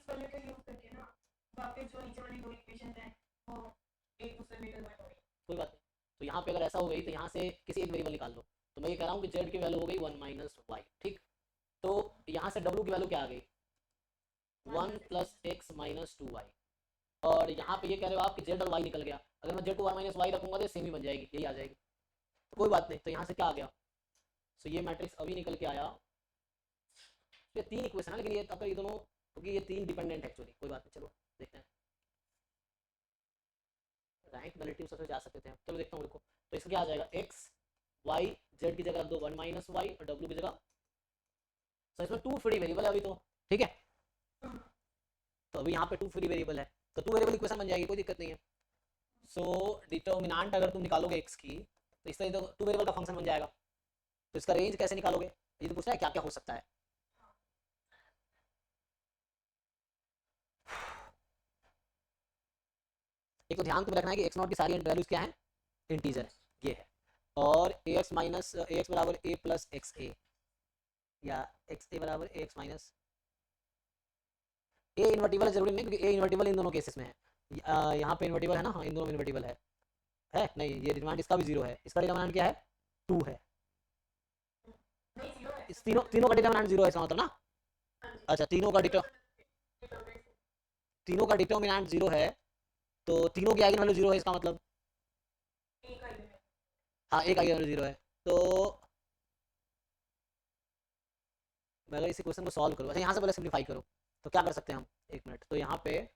वैल्यू का यूज करके ना वापस जो नीचे वाली दो इक्वेशन है वो एक दूसरे में कन्वर्ट हो गई। कोई बात नहीं, तो यहाँ पे अगर ऐसा हो गई तो यहाँ से किसी एक वेरिएबल निकाल लो। तो मैं ये कह रहा हूँ कि z की वैल्यू हो गई 1 माइनस वाई, ठीक। तो यहाँ से w की वैल्यू क्या आ गई, 1 प्लस एक्स माइनस 2y, और यहाँ पे ये कह रहे हो आप कि z और y निकल गया, अगर मैं z को 1 माइनस वाई रखूंगा तो सेम ही बन जाएगी, यही आ जाएगी। तो कोई बात नहीं, तो यहाँ से क्या आ गया, तो ये मैट्रिक्स अभी निकल के आया। ये 3 इक्वेशन है, लेकिन ये अब ये दोनों, क्योंकि ये 3 डिपेंडेंट एक्चुअली, कोई बात नहीं, चलो देखते हैं। रैंक नलिटी सबसे जा सकते हैं, चलो देखता हूँ देखो। तो इसका क्या आ जाएगा, x y z की जगह रख दो 1 माइनस वाई और w की जगह, तो इसमें 2 फ्री वेरिएबल है अभी तो, ठीक है। तो अभी यहाँ पे 2 फ्री वेरिएबल है, तो 2 वेरिएबल इक्वेशन बन जाएगी, कोई दिक्कत नहीं है। सो डिटर्मिनेंट अगर तुम निकालोगे x की, तो इस तरह 2 वेरिएबल का फंक्शन बन जाएगा। तो इसका रेंज कैसे निकालोगे, ये तो पूछ रहा है क्या क्या हो सकता है। एक तो ध्यान तुम्हें रखना है कि x0 की सारी वैल्यूज क्या है, इंटीजर ये है, और ax माइनस ax बराबर a प्लस एक्स ए, या xa बराबर ax माइनस a इन्वर्टिबल है, जरूरी नहीं क्योंकि a इन्वर्टिबल इन दोनों केसेस में है। यहाँ पे इन्वर्टिबल है ना, हाँ इन दोनों में इन्वर्टिबल है नहीं, ये डिटरमिनेंट इसका भी 0 है, इसका डिटरमिनेंट क्या है 2 है, इस तीनों का डिटरमिनेंट 0 है इसका मतलब ना। अच्छा, तीनों का डिटरमिनेंट 0 है, तो तीनों की आइगन वैल्यू 0 है, इसका मतलब हाँ एक आइगन वैल्यू 0 है। तो मैं अगर इसी क्वेश्चन को सॉल्व करूँ, अच्छा यहाँ से पहले सिंप्लीफाई करो, तो क्या कर सकते हैं हम, एक मिनट, तो यहाँ पे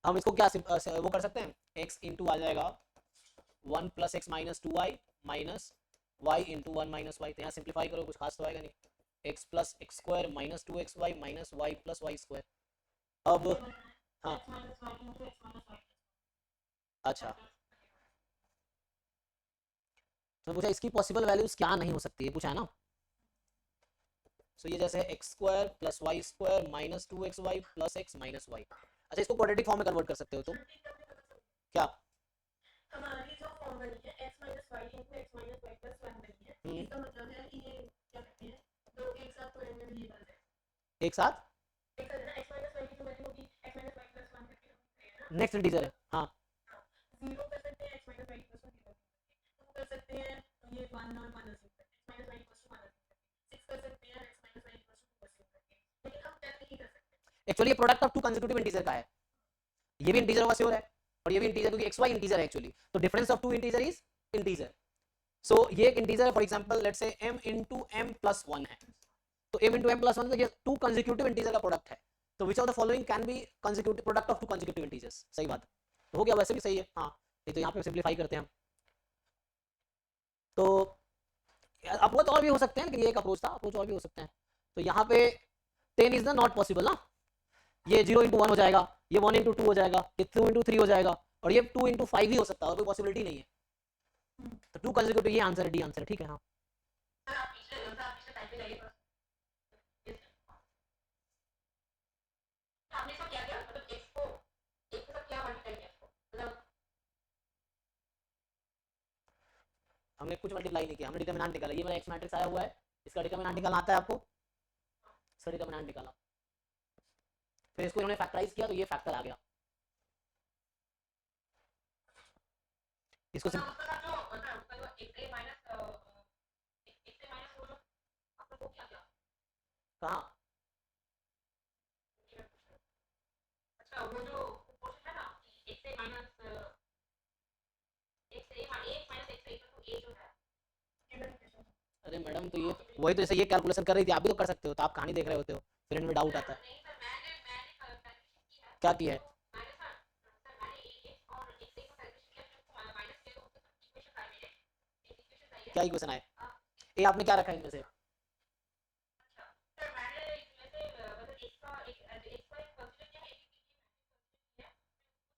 हम इसको क्या वो कर सकते हैं, x इंटू आ जाएगा 1 plus X minus 2y minus Y into 1 minus Y, तो यहाँ सिंप्लीफाई करो, कुछ खास तो आएगा नहीं, x plus X square minus 2xy minus Y plus Y square. अब हाँ अच्छा, तो पूछा इसकी पॉसिबल वैल्यूज क्या नहीं हो सकती है, पूछा है ना। सो ये जैसे X square plus Y square minus 2xy plus X minus Y. अच्छा, इसको क्वाड्रेटिक फॉर्म में कन्वर्ट कर सकते हो तुम, क्या हमारी जो फॉर्म बनी है x minus Y into X minus Y plus 1 बनी है, इसका मतलब है कि ये क्या कहते हैं, दो एक साथ तो वेरिएबल है, एक साथ x माइनस वाई की जो वैल्यू होगी x माइनस वाई प्लस 1 करके है ना, नेक्स्ट इंटीजर है, हाँ 0 कर सकते हैं x माइनस वाई प्लस 1 तो कर सकते हैं ये 1 और 1 x माइनस वाई प्लस 1 6 कर सकते हैं x माइनस वाई प्लस 2 करके, लेकिन हम 10 नहीं कर सकते। एक्चुअली ये प्रोडक्ट ऑफ 2 कंसेक्यूटिव इंटीजर का है, ये भी इंटीजर होगा श्योर है, और ये भी इंटीजर क्योंकि xy इंटीजर है एक्चुअली, तो difference of 2 integer is integer. So ये एक इंटीजर है, for example let's say m into m plus 1 है, तो m into m plus 1 तो ये 2 कंसेक्यूटिव इंटीजर का प्रोडक्ट है, तो विच of the following can be consecutive product of 2 consecutive integers, सही बात तो हो गया, वैसे भी सही है हाँ। ये तो यहाँ पे सिंपलीफाई करते हैं हम, तो अप्रोच और भी हो सकते हैं, लेकिन ये एक अप्रोच था, अप्रोच और भी हो सकते हैं। तो यहाँ पे 10 इज द नॉट पॉसिबल ना, ये 0 into 1 हो जाएगा, ये 1 into 2 हो जाएगा, ये 2 into 3 हो जाएगा, और ये 2 into 5 ही हो सकता है, और कोई पॉसिबिलिटी नहीं है। तो 2 कंसेक्यूटिव, ये आंसर है, डी आंसर है, ठीक है हाँ। आपने इसको क्या किया, मतलब x को एक के साथ क्या मल्टीप्लाई किया इसको, मतलब हमने कुछ मल्टीप्लाई नहीं किया, हमने डिटरमिनेंट निकाला, ये मेरा एक्स मैट्रिक्स आया हुआ है, इसका डिटरमिनेंट निकालना आता है आपको, इसका डिटरमिनेंट निकाला, फिर इसको इन्होंने फैक्टराइज किया तो ये फैक्टर आ गया, इसको उसका जो एक से माइनस वो जो आपने वो क्या किया कहाँ? अच्छा वो जो क्वेश्चन है ना x a minus x a minus x a equal to a जो है अरे मैडम तो ये वही तो, जैसे ये कैलकुलेशन कर रही थी, आप भी तो कर सकते हो, तो आप कहानी देख रहे होते हो, फिर इनमें डाउट आता है। नहीं सर मैंने कैलकुलेशन किया है क्या किया है? मैंने सर मैंने x और x a को कैलकुलेशन किया फिर उसको माइनस किया तो इक्वेशन आए मेरे एक इक्वेशन आई है क्या इक्वेशन आए? हाँ। ए आपने क्या रखा है इनमें से? अच्छा सर मैंने इसमें से मतलब x का एक कंसीडर किया है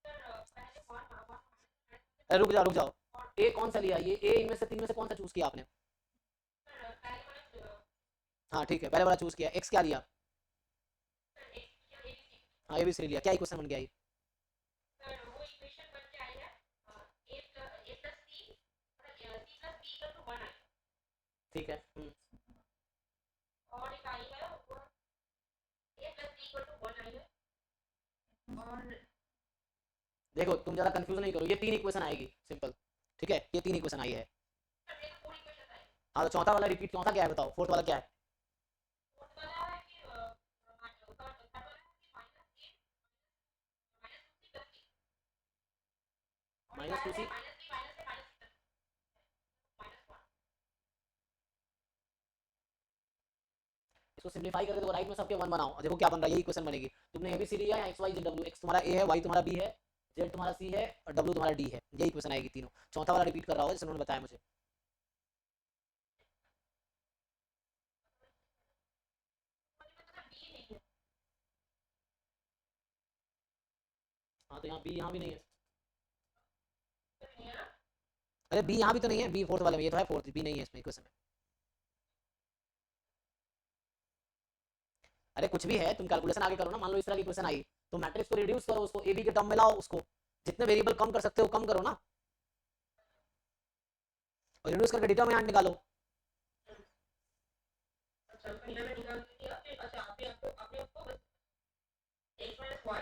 सर पहले वन अरे रुक जाओ, ए कौन सा लिया? ये ए इनमें से तीन में से कौन सा चूज किया आपने? सर पहले वाला हाँ ठीक है, पहले वाला चूज किया। एक्स क्या लिया? सर x किया abc हाँ एबीसी लिया। क्या इक्वेशन बन गया ये? सर वो इक्वेशन बन के आई है a plus c मतलब c plus b equal to 1 आई ठीक है। और एक आई है वो a plus b equal to 1 आई है और देखो तुम ज्यादा कंफ्यूज नहीं करो, ये तीन इक्वेशन आएगी सिंपल, ठीक है, ये तीन इक्वेशन आई है। सर ये तो पूरी इक्वेशन आई हाँ तो चौथा वाला रिपीट, चौथा क्या है बताओ, फोर्थ वाला क्या है? फोर्थ वाला है कि थर्ड वाला है कि minus minus a minus 2c two C. Minus b minus a minus c minus 1 इसको सिंपलीफाई करके देखो, राइट में सबके वन बनाओ, देखो क्या बन रहा है, ये इक्वेशन बनेगी। तुमने एबीसी लिया है, X Y Z W, X तुम्हारा ए है, वाई तुम्हारा बी है, जेड तुम्हारा सी है और डब्ल्यू तुम्हारा डी है, ये इक्वेशन आएगी तीनों। चौथा वाला रिपीट कर रहा हो जैसे उन्होंने बताया मुझे। हाँ तो यहाँ बी यहाँ भी नहीं है। अरे बी यहाँ भी तो नहीं है, बी फोर्थ वाले में, ये तो है फोर्थ, बी नहीं है इसमें इक्वेशन में। अरे कुछ भी है, तुम कैलकुलेशन आगे करो ना। मान लो इस तरह की इक्वेशन आई तो मैट्रिक्स को रिड्यूस करो, उसको ए बी के टर्म में लाओ, उसको जितने वेरिएबल कम कर सकते हो कम करो ना, और रिड्यूस करके डिटरमिनेंट निकालो। अच्छा पहले मैं निकाल दिया फिर अच्छा आपने आपको x minus y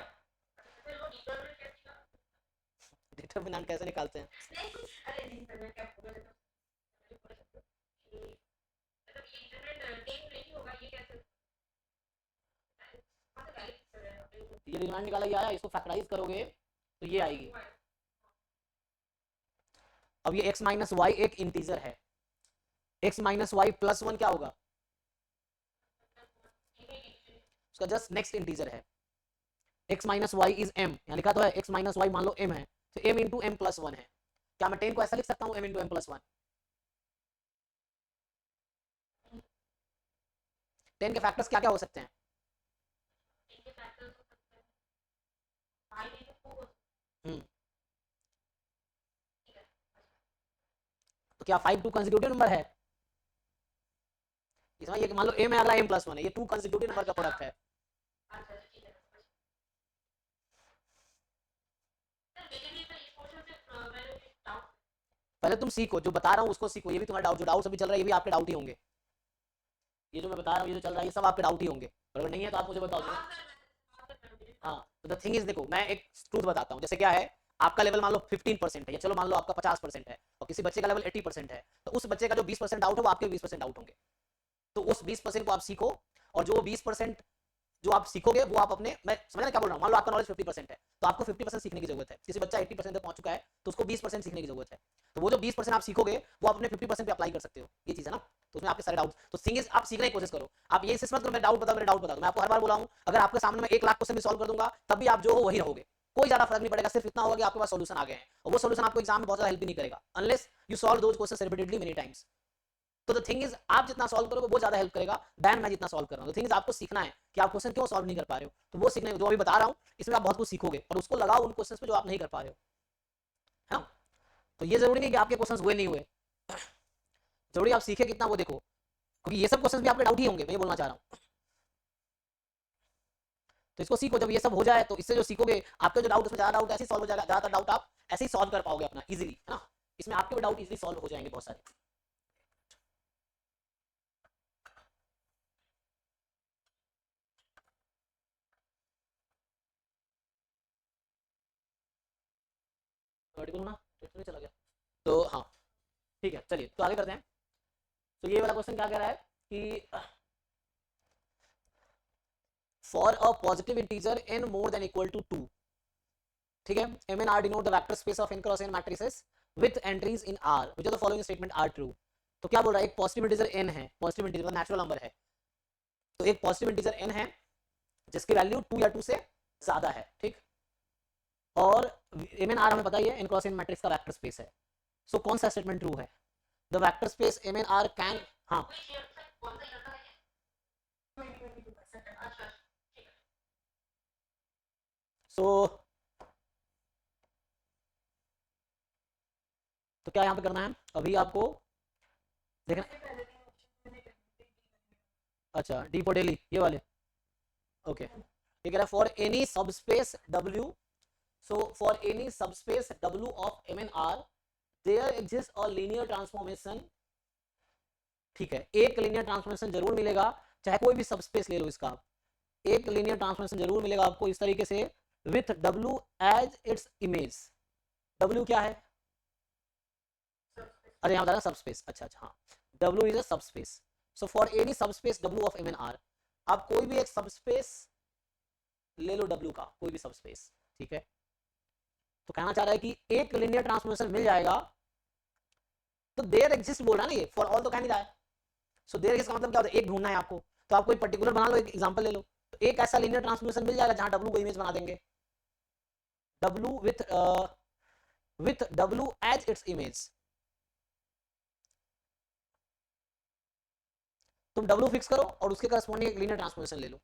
फिर वो डिटरमिनेंट कैसे निकाला डिटरमिनेंट कैसे निकालते हैं? नहीं अरे नहीं सर मैं क्या बोल रहा था मतलब ये डिटरमिनेंट टेन नहीं होगा ये कैसे मतलब गाइड कर रहे हैं ये डिटरमिनेंट निकाला गया है, इसको फैक्टराइज करोगे तो ये आएगी। अब ये x माइनस वाई एक इंटीजर है, x minus Y plus one क्या होगा? उसका जस्ट नेक्स्ट इंटीजर है। x minus y is m, यहाँ लिखा तो है x माइनस वाई, मान लो m है तो m into m plus one है। क्या मैं 10 को ऐसा लिख सकता हूँ m into m plus one? 10 के फैक्टर्स क्या क्या हो सकते हैं? इनके फैक्टर्स हो सकते हैं आई नहीं तो हम्म तो क्या 5 टू कंसेक्यूटिव नंबर है? इसमें ये मान लो m है, अगला m प्लस वन है, ये 2 कंसेक्यूटिव नंबर का प्रोडक्ट है। अच्छा ठीक है सर मेरे लिए सर इस क्वेश्चन से मैंने डाउट पहले तुम सीखो, जो बता रहा हूँ उसको सीखो। ये भी तुम्हारा डाउट, जो डाउट अभी चल रहा है ये भी आपके डाउट ही होंगे। ये जो मैं बता रहा हूँ, ये जो चल रहा है, ये सब आपके डाउट ही होंगे। अगर नहीं है तो आप मुझे बताओ। हाँ तो द थिंग इज, देखो मैं एक ट्रूथ बताता हूँ। जैसे क्या है, आपका लेवल मान लो 15% है, या चलो मान लो आपका 50% है, और किसी बच्चे का लेवल 80% है, तो उस बच्चे का जो 20% डाउट है वो आपके 20% डाउट होंगे। तो उस 20% को आप सीखो, और जो 20% जो आप सीखोगे वो आप अपने, मैं समझना क्या बोल रहा हूँ, मान लो आपका नॉलेज 50% है तो आपको 50% सीखने की जरूरत है। किसी बच्चा 80% तक पहुंच चुका है तो उसको 20% सीखने की जरूरत है। तो वो जो 20% आप सीखोगे वो आप अपने 50% पे अप्लाई कर सकते हो, ये चीज है ना। तो उसमें आपके सारे डाउट, तो थिंग इज आप सीखने की कोशिश करो। आप ये मत करो मैं डाउट बता, मेरे डाउट बता दो। मैं आपको हर बार बोला हूँ, अगर आपके सामने मैं 1 लाख क्वेश्चन भी सॉल्व कर दूंगा तब भी आप जो हो वही रहोगे, कोई ज्यादा फर्क नहीं पड़ेगा। सिर्फ इतना होगा कि आपके पास सॉल्यूशन आ गए हैं, और वो सॉल्यूशन आपको एग्जाम में बहुत ज्यादा हेल्प भी नहीं करेगा unless you solve those questions repeatedly many times. तो द थिंग इज, आप जितना सॉल्व करोगे वो ज्यादा हेल्प करेगा देन मैं जितना सॉल्व कर रहा हूँ। द थिंग इज आपको सीखना है कि आप क्वेश्चन क्यों सॉल्व नहीं कर पा रहे हो, तो वो सीखने जो अभी बता रहा हूँ इसमें आप बहुत कुछ सीखोगे, और उसको लगाओ उन क्वेश्चंस पे जो आप नहीं कर पा रहे हो, है ना। तो ये जरूरी नहीं कि आपके क्वेश्चंस हुए नहीं हुए, जरूरी आप सीखे कितना वो देखो, क्योंकि ये सब क्वेश्चंस भी आपके डाउट ही होंगे, मैं ये बोलना चाह रहा हूँ। तो इसको सीखो, जब ये सब हो जाए तो इससे जो सीखोगे आपके जो डाउट, उसमें ज्यादा डाउट ऐसे सॉल्व हो जाएगा, ज्यादातर डाउट आप ऐसे ही सॉल्व कर पाओगे अपना इजीली, है ना। इसमें आपके भी डाउट इजीली सॉल्व हो जाएंगे बहुत सारे। वर्टिकल ना तो चला गया, तो हाँ ठीक है, चलिए तो आगे करते हैं। तो ये वाला क्वेश्चन क्या कह रहा है कि for a positive integer n more than equal to 2, ठीक है। m and r denote the vector space of n cross n matrices with entries in r which are the following statement are true. तो क्या बोल रहा है, एक positive integer n है, positive integer मतलब नेचुरल नंबर है, तो एक पॉजिटिव इंटीजर n है जिसकी वैल्यू 2 या 2 से ज्यादा है, ठीक। और m and r हमें पता ही है n क्रॉस n मैट्रिक्स का वेक्टर स्पेस है। सो कौन सा स्टेटमेंट ट्रू है, the vector space m and r can, हाँ कोई शेयर सर कौन सा ईयर का है ये? 2022 अच्छा ठीक है। सो तो क्या यहाँ पे करना है अभी आपको देखना, अच्छा डी फॉर डेली ये वाले, ओके। ये कह रहा है for any subspace W, so for any subspace W of M and R there exists a linear transformation, ठीक है। एक लीनियर ट्रांसफॉर्मेशन जरूर मिलेगा, चाहे कोई भी सबस्पेस ले लो इसका, एक लीनियर ट्रांसफॉर्मेशन जरूर मिलेगा आपको इस तरीके से, with W as its image. W क्या है, अरे यहाँ बता रहा सबस्पेस, अच्छा अच्छा हाँ, W is a subspace. So for any subspace W of M and R, आप कोई भी एक सबस्पेस ले लो W का, कोई भी सबस्पेस, ठीक है। तो कहना चाह रहा है कि एक लीनियर ट्रांसफॉर्मेशन मिल जाएगा, तो देयर एग्जिस्ट बोल रहा है ना ये, फॉर ऑल तो कह नहीं रहा है। सो देयर एग्जिस्ट का मतलब क्या होता है, एक ढूंढना है आपको, तो आप कोई पर्टिकुलर बना लो, एक एग्जांपल ले लो, तो एक ऐसा लीनियर ट्रांसफॉर्मेशन मिल जाएगा जहां W को इमेज बना देंगे, W with W as its image. तुम W फिक्स करो और उसके करस्पॉन्डिंग एक लीनियर ट्रांसफॉर्मेशन ले लो।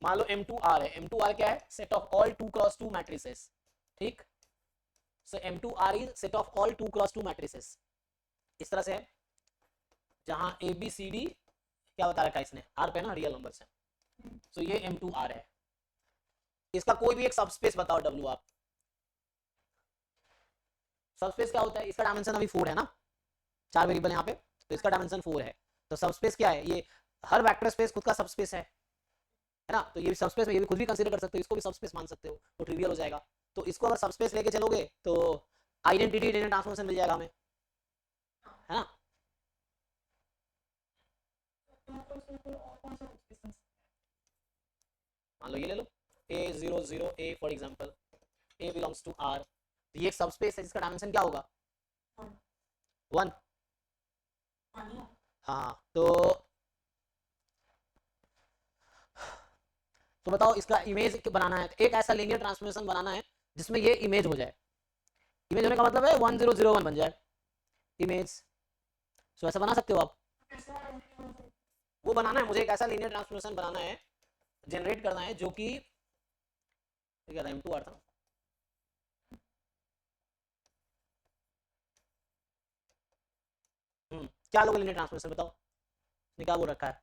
मान लो M2R है, M2R क्या है, set of all 2 cross 2 matrices, ठीक। सो M2R is set of all 2 cross 2 matrices, इस तरह से है, जहां ABCD क्या बता रखा है इसने, R पे ना रियल नंबर्स है। सो ये M2R है, इसका कोई भी एक सबस्पेस बताओ W आप। सबस्पेस क्या होता है, इसका डायमेंशन अभी 4 है ना, 4 वेरिएबल यहाँ पे, तो इसका डायमेंशन 4 है। तो सबस्पेस क्या है, ये हर वेक्टर स्पेस खुद का सबस्पेस है ना, तो ये भी सबस्पेस में, ये भी खुद भी कंसीडर कर सकते हो, इसको भी सबस्पेस मान सकते हो, तो ट्रिवियल हो जाएगा। तो इसको अगर सबस्पेस लेके चलोगे तो आइडेंटिटी लीनियर ट्रांसफॉर्मेशन मिल जाएगा हमें, है ना। मान लो ये ले लो A00A for example, A belongs to R, तो ये एक सबस्पेस है जिसका डायमेंशन क्या होगा, 1। हाँ तो बताओ इसका इमेज बनाना है, एक ऐसा लीनियर ट्रांसफॉर्मेशन बनाना है जिसमें ये इमेज हो जाए, इमेज होने का मतलब है 1001 बन जाए इमेज। सो ऐसा बना सकते हो आप, वो बनाना है मुझे, एक ऐसा लीनियर ट्रांसफॉर्मेशन बनाना है, जनरेट करना है जो कि क्या था, M2R था, क्या लोगे लीनियर ट्रांसफॉर्मेशन बताओ, क्या बोल रखा है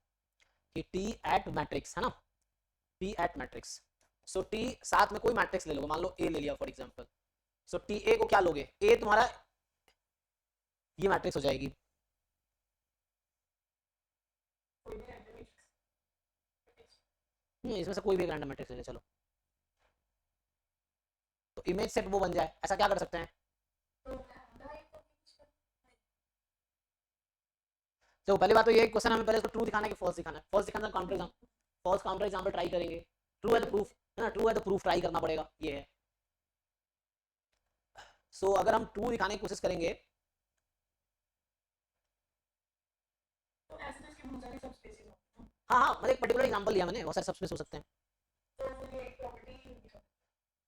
कि T एट मैट्रिक्स है ना, T एट मैट्रिक्स। सो T साथ में कोई मैट्रिक्स ले लोगे, मान लो A ले लिया फॉर एग्जांपल, सो TA को क्या लोगे, A तुम्हारा ये मैट्रिक्स हो जाएगी, इसमें से कोई भी रैंडम मैट्रिक्स ले चलो, तो इमेज सेट वो बन जाए। ऐसा क्या कर सकते हैं, तो पहली बात तो ये क्वेश्चन हमें पहले इसको ट्रू दिखाना है कि फॉल्स दिखाना है, फॉल्स दिखाना counter false counter example try करेंगे, ट्रू है तो प्रूफ है ना, ट्रू है तो प्रूफ ट्राई करना पड़ेगा, ये है। सो अगर हम ट्रू दिखाने की कोशिश करेंगे, हाँ हाँ मतलब एक पर्टिकुलर एग्जांपल लिया मैंने, बहुत सारे सबस्पेस हो सकते हैं,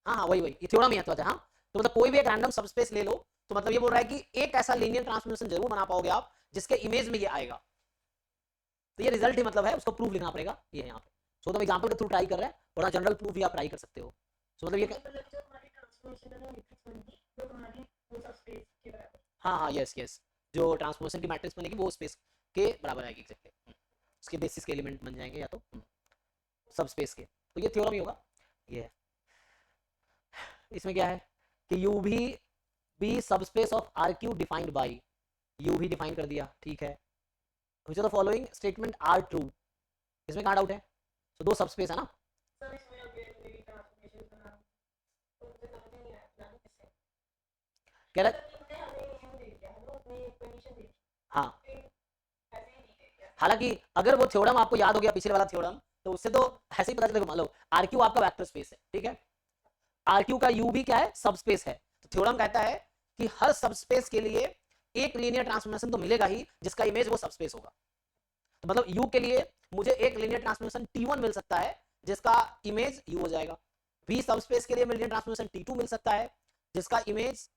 हाँ हाँ वही ये थ्योरम ही है, हाँ। तो मतलब कोई भी एक रैंडम सबस्पेस ले लो, तो मतलब ये बोल रहा है कि एक ऐसा लीनियर ट्रांसफॉर्मेशन जरूर बना पाओगे आप जिसके इमेज में ये आएगा, तो ये रिजल्ट ही मतलब है, उसको प्रूफ लिखना पड़ेगा, ये है यहाँ पे। सो तो एग्जांपल के थ्रू ट्राई कर रहे हैं, और जनरल प्रूफ भी आप ट्राई कर सकते हो। सो मतलब ये हाँ हाँ यस यस, जो ट्रांसफॉर्मेशन की मैट्रिक्स बनेगी वो स्पेस के बराबर आएगी एग्जैक्टली, उसके बेसिस के एलिमेंट बन जाएंगे या तो सब स्पेस के, तो ये थ्योरम ही होगा, ये है। इसमें क्या है कि यू भी be subspace of R Q defined by, U भी डिफाइन कर दिया, ठीक है। Which of the following statement are true, इसमें कहाँ डाउट है, तो दो सबस्पेस है ना, कह रहा तुमने हमें ये दे दिया है ना, अपनी कंडीशन दे दी, हाँ, फिर ऐसे ही नहीं दे दिया। हालांकि अगर वो थ्योरम आपको याद हो गया पिछले वाला थ्योरम, तो उससे तो ऐसे ही पता चलेगा। मान लो आरक्यू आपका वेक्टर स्पेस है, ठीक है, आरक्यू का यू भी क्या है, सब स्पेस है। तो थ्योरम कहता है कि हर सब स्पेस के लिए एक लीनियर ट्रांसफॉर्मेशन तो मिलेगा ही जिसका इमेज वो सब स्पेस होगा। तो मतलब यू के लिए मुझे एक लीनियर ट्रांसफॉर्मेशन T1 मिल सकता है जिसका इमेज यू हो जाएगा। V सब स्पेस के लिए लीनियर ट्रांसफॉर्मेशन T2 मिल सकता है जिसका इमेज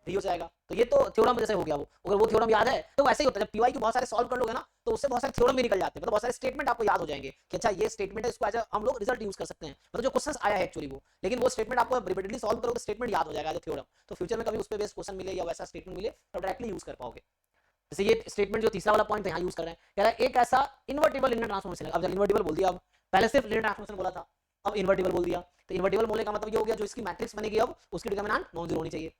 भी हो जाएगा। तो ये तो थ्योरम जैसे हो गया। वो अगर वो थ्योरम याद है तो वैसे ही होता है। जब पीवाई के बहुत सारे सॉल्व कर लोगे ना तो उससे बहुत सारे थ्योरम भी निकल जाते हैं, मतलब बहुत सारे स्टेटमेंट आपको याद हो जाएंगे कि अच्छा ये स्टेटमेंट है, इसको एज हम लोग रिजल्ट यूज कर सकते हैं, मतलब जो क्वेश्चन आया है एक्चुअली वो। लेकिन वो स्टेटमेंट आपको रिपीटेडली सॉल्व करोगे, स्टेटमेंट याद हो जाएगा एज अ थ्योरम। तो फ्यूचर में कभी उस पर बेस्ड क्वेश्चन मिले या वैसा स्टेटमेंट मिले तो डायरेक्टली यूज कर पाओगे। जैसे ये स्टेटमेंट जो तीसरा वाला पॉइंट यहाँ यूज कर रहे हैं, कह रहा है एक ऐसा इन्वर्टिबल लीनियर ट्रांसफॉर्मेशन है। अब जब इन्वर्टिबल बोल दिया, अब पहले सिर्फ लीनियर ट्रांसफॉर्मेशन बोला था, अब इन्वर्टिबल बोल दिया। तो इन्वर्टिबल बोलने का मतलब ये हो गया जो इसकी मैट्रिक्स बनेगी अब उसकी डिटरमिनेंट नॉन जीरो होनी चाहिए,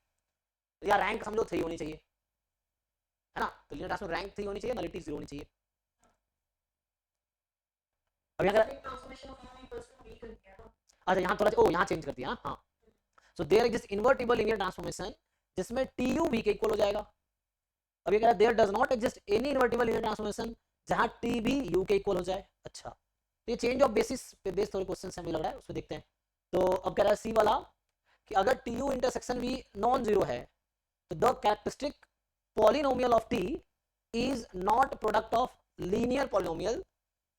या रैंक समझो 3 होनी चाहिए, है ना। तो लीनियर ट्रांसफॉर्मेशन रैंक 3 होनी चाहिए, नलिटी 0 होनी चाहिए। अब यहाँ transformation of u equals to v कर दिया ना। अच्छा यहाँ थोड़ा ओ यहाँ चेंज कर दिया। हाँ, so there exist invertible linear transformation जिसमें tu v के इक्वल हो जाएगा। अब ये कह रहा है there does not exist any invertible linear transformation जहां t भी u के इक्वल हो जाए। अच्छा, तो ये चेंज ऑफ बेसिस पे बेस थोड़े क्वेश्चन हमें लग रहा है, उसमें देखते हैं। तो अब कह रहा है सी वाला कि अगर tu intersection v non zero है तो the characteristic polynomial of t is not product of linear polynomial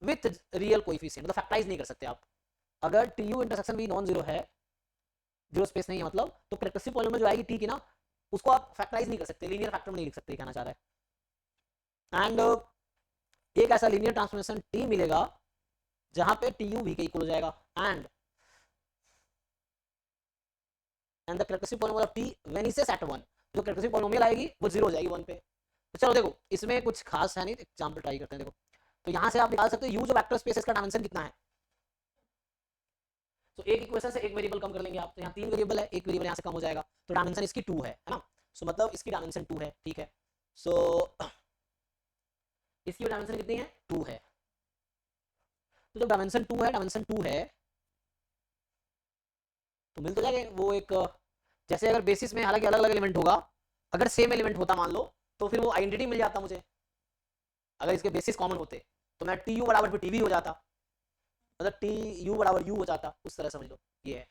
with real coefficient, मतलब फैक्टराइज नहीं कर सकते आप। अगर tu intersection v non zero है, जीरो स्पेस नहीं है मतलब, तो कैरेक्टरिस्टिक पॉलिनोमियल जो आएगी t की ना, उसको आप फैक्टराइज नहीं कर सकते, लीनियर फैक्टर में नहीं लिख सकते, कहना चाह रहा है। एंड एक ऐसा लीनियर ट्रांसफॉर्मेशन t मिलेगा जहां पे tu v के इक्वल हो जाएगा and the characteristic polynomial of t vanishes at 1, जो कैरेक्टरिस्टिक पॉलिनोमियल आएगी वो 0 हो जाएगी 1 पे। तो चलो देखो इसमें कुछ खास है नहीं, एग्जांपल ट्राई करते हैं। देखो तो यहां से आप निकाल सकते हो u जो वेक्टर स्पेस है इसका डायमेंशन कितना है। तो एक इक्वेशन से एक वेरिएबल कम कर लेंगे आप, तो यहाँ 3 वेरिएबल है, एक वेरिएबल यहाँ से कम हो जाएगा, तो डायमेंशन इसकी 2 है ना। सो मतलब इसकी डायमेंशन 2 है, ठीक है। सो इसकी डायमेंशन कितनी है, 2 है। तो जब डायमेंशन 2 है, डायमेंशन 2 है तो मिल तो जाएगा वो एक, जैसे अगर बेसिस में हालांकि अलग अलग एलिमेंट होगा, अगर सेम एलिमेंट होता मान लो तो फिर वो आइडेंटिटी मिल जाता मुझे। अगर इसके बेसिस कॉमन होते तो मैं टी यू बराबर टी वी हो जाता, मतलब टी यू बराबर यू हो जाता, उस तरह समझ लो ये है।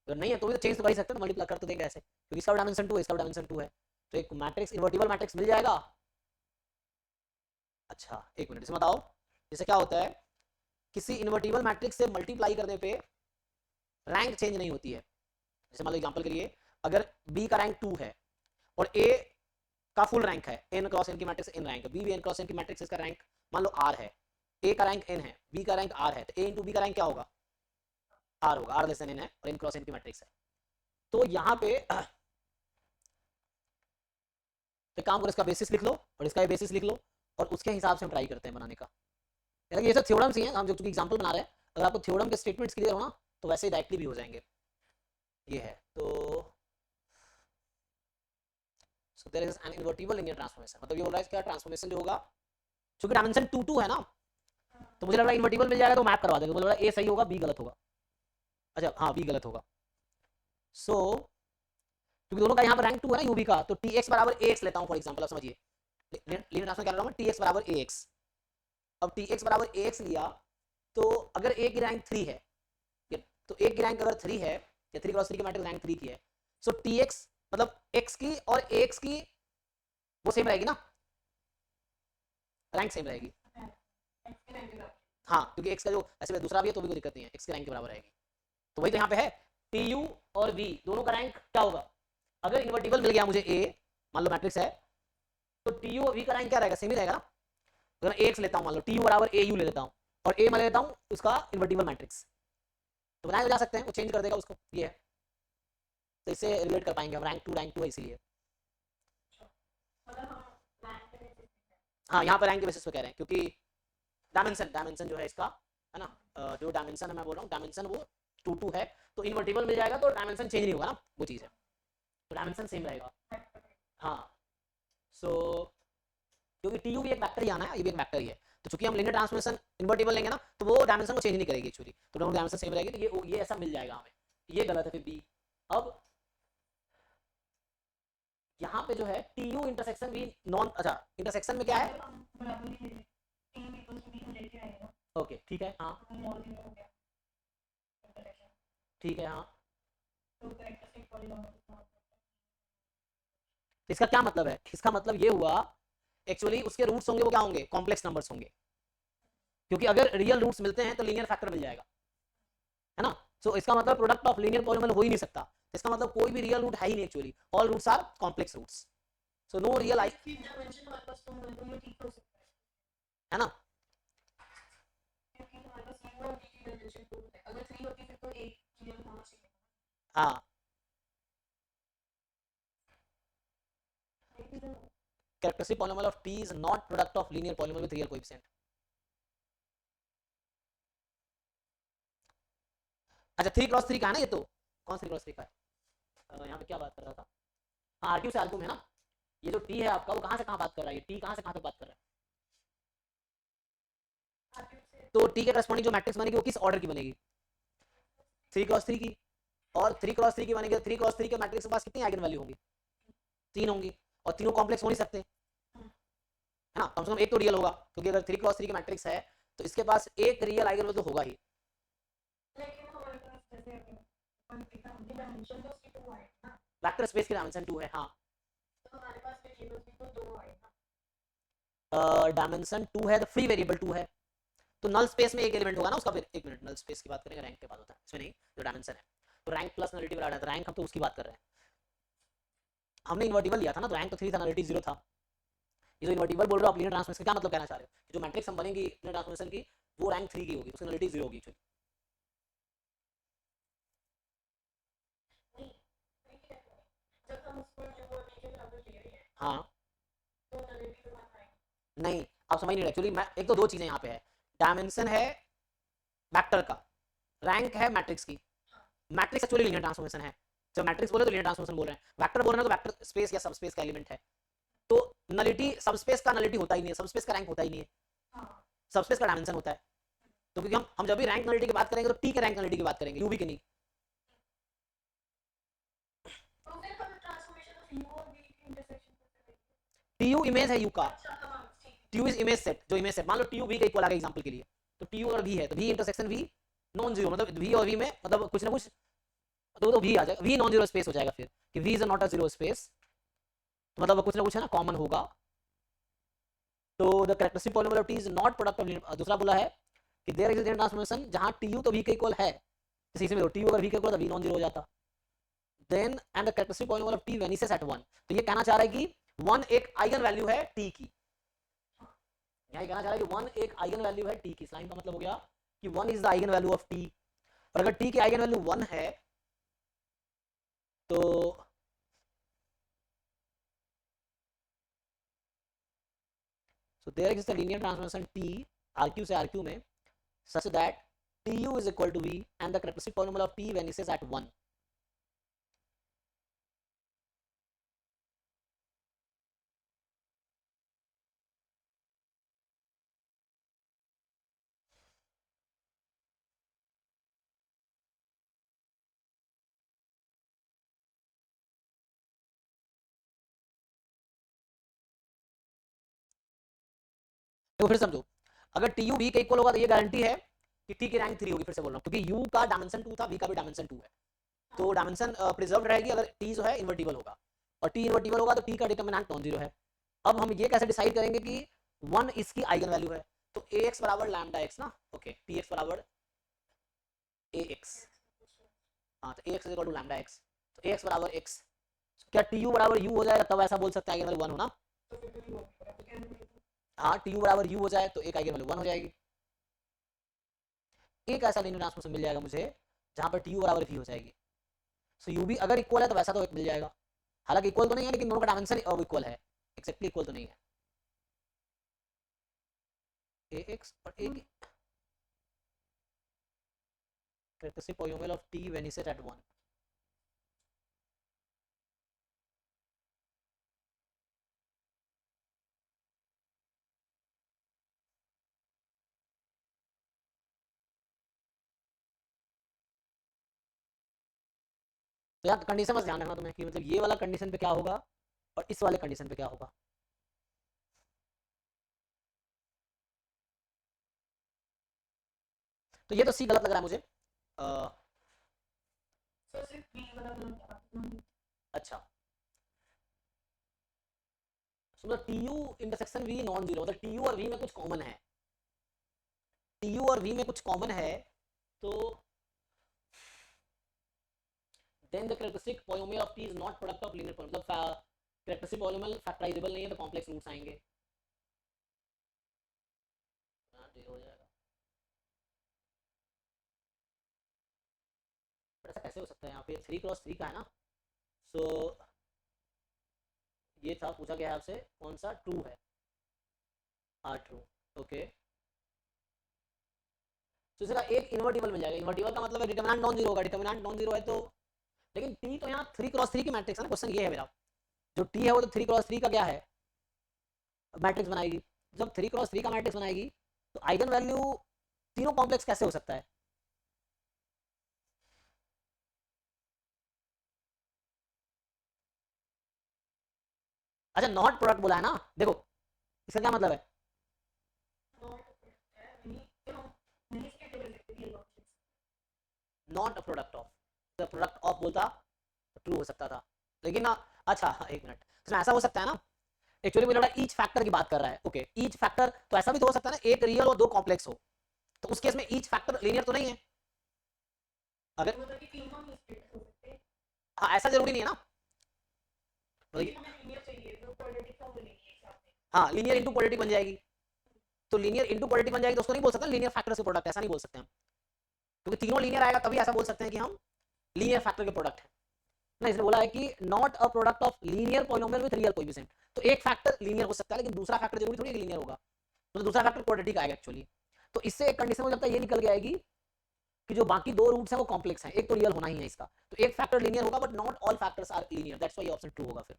तो नहीं है तो भी तो चेंज तो कर ही सकते हैं, मल्टीप्लाई कर तो देंगे ऐसे, क्योंकि इसका डायमेंशन 2 है, इसका डायमेंशन 2 है, तो एक मैट्रिक्स इन्वर्टिबल मैट्रिक्स मिल जाएगा। अच्छा एक मिनट, इसमें बताओ जैसे क्या होता है, किसी इन्वर्टिबल मैट्रिक्स से मल्टीप्लाई करने पे रैंक चेंज नहीं होती है। जैसे मान लो एग्जांपल के लिए अगर b का रैंक 2 है और a का फुल रैंक है, n क्रॉस n की मैट्रिक्स n रैंक, b भी n क्रॉस n की मैट्रिक्स इसका रैंक मान लो r है, a का रैंक n है, b का रैंक r है, तो a इंटू b का रैंक क्या होगा, r होगा, r लेस देन n है और n क्रॉस n की मैट्रिक्स है। तो यहाँ पे तो काम करो, इसका बेसिस लिख लो और इसका बेसिस लिख लो और उसके हिसाब से हम ट्राई करते हैं बनाने का। ये सब थ्योरम्स ही हैं, हम जो चूंकि एग्जांपल बना रहे हैं, अगर आपको थ्योरम के स्टेटमेंट्स क्लियर हो ना तो वैसे ही डायरेक्टली भी हो जाएंगे। ये है तो so there is an invertible linear transformation, मतलब ये बोल रहा है क्या ट्रांसफॉर्मेशन जो होगा, क्योंकि डायमेंशन 2 2 है ना, तो मुझे लग रहा है इन्वर्टिबल मिल जाएगा तो मैप करवा देगा, मुझे लग रहा है ए सही होगा बी गलत होगा। अच्छा हाँ बी गलत होगा। सो क्योंकि दोनों का यहाँ पर रैंक 2 है ना यूबी का, तो टी एक्स बराबर ए एक्स लेता हूँ फॉर एग्जाम्पल, आप समझिए लिनियर ट्रांसफॉर्मेशन क्या ले रहा हूँ, टी एक्स बराबर ए एक्स। अब टी एक्स बराबर ए एक्स लिया तो अगर ए की रैंक 3 है, तो ए की रैंक अगर 3 है या 3 क्रॉस 3 की मैट्रिक्स रैंक 3 की है, सो टी एक्स मतलब x की और ax की वो सेम रहेगी ना, रैंक सेम रहेगी। हाँ क्योंकि x का जो ऐसे में दूसरा भी है तो भी कोई दिक्कत नहीं है, x के रैंक के बराबर रहेगी। तो वही तो यहाँ पे है tu और v दोनों का रैंक क्या होगा, अगर इन्वर्टिबल मिल गया मुझे a, मान लो मैट्रिक्स है, तो tu और v का रैंक क्या रहेगा, सेम ही रहेगा ना। अगर ax लेता हूँ मान लो tu बराबर au ले लेता हूँ और a मैं लेता हूँ उसका इन्वर्टिबल मैट्रिक्स, तो बनाए जा सकते हैं, वो चेंज कर देगा उसको, ये है। तो इससे रिलेट कर पाएंगे हम, रैंक 2 है इसीलिए। हाँ यहाँ पर रैंक के बेसिस पे कह रहे हैं क्योंकि डायमेंशन जो है इसका है ना, जो डायमेंशन है मैं बोल रहा हूँ डायमेंशन वो 2 2 है, तो इन्वर्टिबल मिल जाएगा तो डायमेंशन चेंज नहीं होगा ना, वो चीज़ है, तो डायमेंशन सेम रहेगा। हाँ सो क्योंकि टी यू भी एक फैक्टर ही आना है, ये भी एक फैक्टर ही है, तो चूंकि हम लिनियर ट्रांसफॉर्मेशन इन्वर्टिबल लेंगे ना तो वो डायमेंशन को चेंज नहीं करेगी एक्चुअली, तो दोनों डायमेंशन सेम रहेगी, तो ये ऐसा मिल जाएगा हमें, ये गलत है फिर बी। अब यहाँ पे जो है TU इंटरसेक्शन V नॉन, अच्छा इंटरसेक्शन में क्या है, हम बराबर ही ले रहे हैं टी इक्वल्स टू बी हम लेके आए ना ओके ठीक है हाँ तो नॉन जीरो हो गया इंटरसेक्शन ठीक है हाँ। तो कैरेक्टरिस्टिक पॉलीनॉमियल इसका क्या मतलब है, इसका मतलब ये हुआ एक्चुअली उसके रूट्स होंगे वो क्या होंगे, कॉम्प्लेक्स नंबर्स होंगे, क्योंकि अगर रियल रूट्स मिलते हैं तो लीनियर फैक्टर मिल जाएगा, है ना। सो इसका मतलब प्रोडक्ट ऑफ लीनियर पॉलीनॉमियल हो ही नहीं सकता, इसका मतलब कोई भी रियल रूट है ही नहीं actually, all roots are complex roots, so no real I, dimension हमारे पास तो ये ठीक हो सकता है ना। क्योंकि हमारे पास u और v की डायमेंशन 2 है अगर 3 होती फिर तो एक रियल होना चाहिए हाँ characteristic polynomial of T is not product of linear polynomial with real coefficient. अच्छा 3 क्रॉस 3 का है ना ये, तो कौन 3 क्रॉस 3 का है, यहाँ पे क्या बात कर रहा था, हाँ आरक्यू से आरक्यू में है ना, ये जो टी है आपका वो कहाँ से कहाँ बात कर रहा है, ये टी कहाँ से कहाँ तक बात कर रहा है, तो टी के करस्पॉन्डिंग जो मैट्रिक्स बनेगी वो किस ऑर्डर की बनेगी, 3 क्रॉस 3 की, और 3 क्रॉस 3 की बनेगी, 3 क्रॉस 3 के मैट्रिक्स के पास कितनी आइगन वैल्यू होंगी, 3 होंगी, और तीनों कॉम्प्लेक्स हो नहीं सकते, है ना, कम से कम एक तो रियल होगा, क्योंकि अगर 3 क्रॉस 3 की मैट्रिक्स है तो इसके पास एक रियल आइगन वैल्यू तो होगा ही, लेकिन हमारे पास जैसे डायमेंशन तो उसकी 2 है ना वेक्टर स्पेस की डायमेंशन 2 है, हाँ तो हमारे पास वेरिएबल्स भी तो 2 आए ना डायमेंशन 2 है तो फ्री वेरिएबल 2 है, तो नल स्पेस में एक एलिमेंट होगा ना उसका, फिर एक मिनट नल स्पेस की बात करेंगे, रैंक के बाद होता है इसमें नहीं, जो डायमेंशन है तो रैंक प्लस नलिटी वाला है, रैंक हम तो उसकी बात कर रहे हैं, हमने इन्वर्टिबल लिया था ना, तो रैंक तो 3 था नलिटी 0 था, ये जो इन्वर्टिबल बोल रहे हो आप लीनियर ट्रांसफॉर्मेशन क्या मतलब कहना चाह रहे हो, जो मैट्रिक्स हम बनेगी लीनियर ट्रांसफॉर्मेशन की वो रैंक 3 की होगी, उसकी नलिटी 0 होगी, जब हम उसको जो v के बराबर ले रहे हैं हाँ तो नलिटी तो बात आएगी नहीं आप समझ नहीं रहे एक्चुअली, मैं एक तो दो चीजें यहाँ पे है, डायमेंशन है वेक्टर का, रैंक है मैट्रिक्स की, मैट्रिक्स एक्चुअली लीनियर ट्रांसफॉर्मेशन है, जब मैट्रिक्स बोले तो लीनियर ट्रांसफॉर्मेशन बोल रहे हैं, वेक्टर बोल रहे हैं तो वेक्टर स्पेस या सबस्पेस का एलिमेंट है, तो नलिटी सबस्पेस का नलिटी होता ही नहीं है, सबस्पेस का रैंक होता ही नहीं है, सबस्पेस का डायमेंशन होता है, तो क्योंकि हम जब भी रैंक नलिटी की बात करेंगे तो टी के रैंक नलिटी की बात करेंगे, यूवी की नहीं, तो फिर हम ट्रांसफॉर्मेशन ऑफ u और v की इंटरसेक्शन करते हैं टीयू इमेज है यू का, अच्छा तमाम ठीक टीयू इज इमेज सेट, जो इमेज सेट मान लो टीयू वी का इक्वल आ गया एग्जांपल के लिए, तो टीयू अगर वी है तो V intersection V non zero, मतलब वी और वी में मतलब कुछ ना कुछ तो वी आ जाएगा, वी नॉन जीरो स्पेस हो जाएगा, फिर कि V is not a zero space, तो मतलब कुछ ना कुछ है ना कॉमन होगा, तो the characteristic polynomial of T is not product of, दूसरा बोला है कि देयर इज ट्रांसफॉर्मेशन जहां टीयू तो वी के इक्वल है, जैसे इसमें टीयू अगर वी के इक्वल तो वी नॉन जीरो हो जाता, then and the characteristic polynomial of T vanishes at 1, तो ये कहना चाह रहा है कि 1 एक आइगन वैल्यू है टी की, यही कहना चाह रहा है कि 1 एक आइगन वैल्यू है टी की, इस लाइन का मतलब हो गया कि 1 is the eigen value of T, और अगर टी की आइगन वैल्यू 1 है तो so there exists a linear transformation T RQ से RQ में such that TU is equal to V and the characteristic polynomial of T vanishes at 1. तो फिर समझो अगर टी यू वी के इक्वल होगा तो ये गारंटी है कि टी की रैंक 3 होगी, फिर से बोल रहा हूँ क्योंकि यू का डायमेंशन 2 था, वी का भी डायमेंशन 2 है, तो डायमेंशन प्रिजर्व रहेगी अगर टी जो है इन्वर्टिबल होगा, और टी इन्वर्टिबल होगा तो टी का डिटर्मिनेंट नॉन जीरो है। अब हम ये कैसे डिसाइड करेंगे कि 1 इसकी आइगन वैल्यू है, तो ए एक्स बराबर लैम्डा एक्स ना, ओके टी एक्स बराबर ए एक्स, हाँ तो A X is equal to lambda X, तो ए एक्स बराबर एक्स, क्या टी यू बराबर यू हो जाएगा तब ऐसा बोल सकते हैं आइगन वैल्यू 1 होना, तो फिर तो u होगा हाँ टी यू बराबर यू हो जाए तो एक आइगन वैल्यू 1 हो जाएगी, एक ऐसा लीनियर ट्रांसफॉर्मेशन मिल जाएगा मुझे जहां पर टी यू बराबर वी हो जाएगी, सो यू भी अगर इक्वल है तो वैसा तो मिल जाएगा, हालांकि इक्वल तो नहीं है लेकिन दोनों का डायमेंशन इक्वल है, एक्जेक्टली इक्वल तो नहीं है, ए एक्स और ए की characteristic polynomial of T vanishes at 1, तो यार कंडीशन बस ध्यान रखना तुम्हें कि मतलब ये वाला कंडीशन पे क्या होगा और इस वाले कंडीशन पे क्या होगा? तो ये तो सी गलत लग रहा है मुझे। So सिर्फ B वाला बोलो। अच्छा, मतलब T U intersection V non zero, मतलब टी यू और वी में कुछ कॉमन है, टी यू और वी में कुछ कॉमन है, तो then the characteristic polynomial of t is not product of linear polynomial, मतलब characteristic polynomial factorizable नहीं है तो कॉम्प्लेक्स रूट्स आएंगे, हो जाएगा। ऐसा कैसे हो सकता है? यहाँ पे 3x3 का है ना, सो ये था पूछा गया है आपसे कौन सा ट्रू है, आर ट्रू, ओके। तो इसका एक इन्वर्टिबल मिल जाएगा, इन्वर्टिबल का मतलब है डिटरमिनेंट नॉन जीरो होगा, डिटरमिनेंट नॉन जीरो है तो, लेकिन टी तो यहाँ 3x3 की मैट्रिक्स है ना, क्वेश्चन ये है मेरा, जो टी है वो तो 3x3 का क्या है, मैट्रिक्स बनाएगी। जब 3x3 का मैट्रिक्स बनाएगी तो आइगन वैल्यू तीनों कॉम्प्लेक्स कैसे हो सकता है? अच्छा, नॉट प्रोडक्ट बोला है ना, देखो इसका क्या मतलब है? Not a product of, the product of बोलता तो ट्रू हो सकता था, लेकिन ना, अच्छा एक मिनट, इसमें ऐसा हो सकता है ना, एक्चुअली मुझे लगा ईच फैक्टर की बात कर रहा है, ओके ईच फैक्टर, तो ऐसा भी तो हो सकता है ना एक रियल और दो कॉम्प्लेक्स हो, तो उस केस में ईच फैक्टर लीनियर तो नहीं है, अगर हाँ ऐसा जरूरी नहीं है ना, हाँ लीनियर इंटू क्वाड्रेटिक बन जाएगी, तो लीनियर इंटू क्वाड्रेटिक बन जाएगी तो उसको नहीं बोल सकते लीनियर फैक्टर से प्रोडक्ट, ऐसा नहीं बोल सकते हम, क्योंकि तीनों लीनियर आएगा तभी ऐसा बोल सकते हैं कि हम लीनियर फैक्टर के प्रोडक्ट है ना। इसने बोला है कि not a product of linear polynomial with real coefficient, तो एक फैक्टर लीनियर हो सकता है लेकिन दूसरा फैक्टर जरूरी थोड़ी लीनियर होगा, तो दूसरा फैक्टर क्वाड्रेटिक आएगा एक्चुअली। तो इससे एक कंडीशन हो जाता है ये निकल के आएगी कि जो बाकी दो रूट्स हैं वो कॉम्प्लेक्स हैं, एक तो रियल होना ही है इसका, तो एक फैक्टर लीनियर होगा but not all factors are linear, that's why option 2 होगा फिर,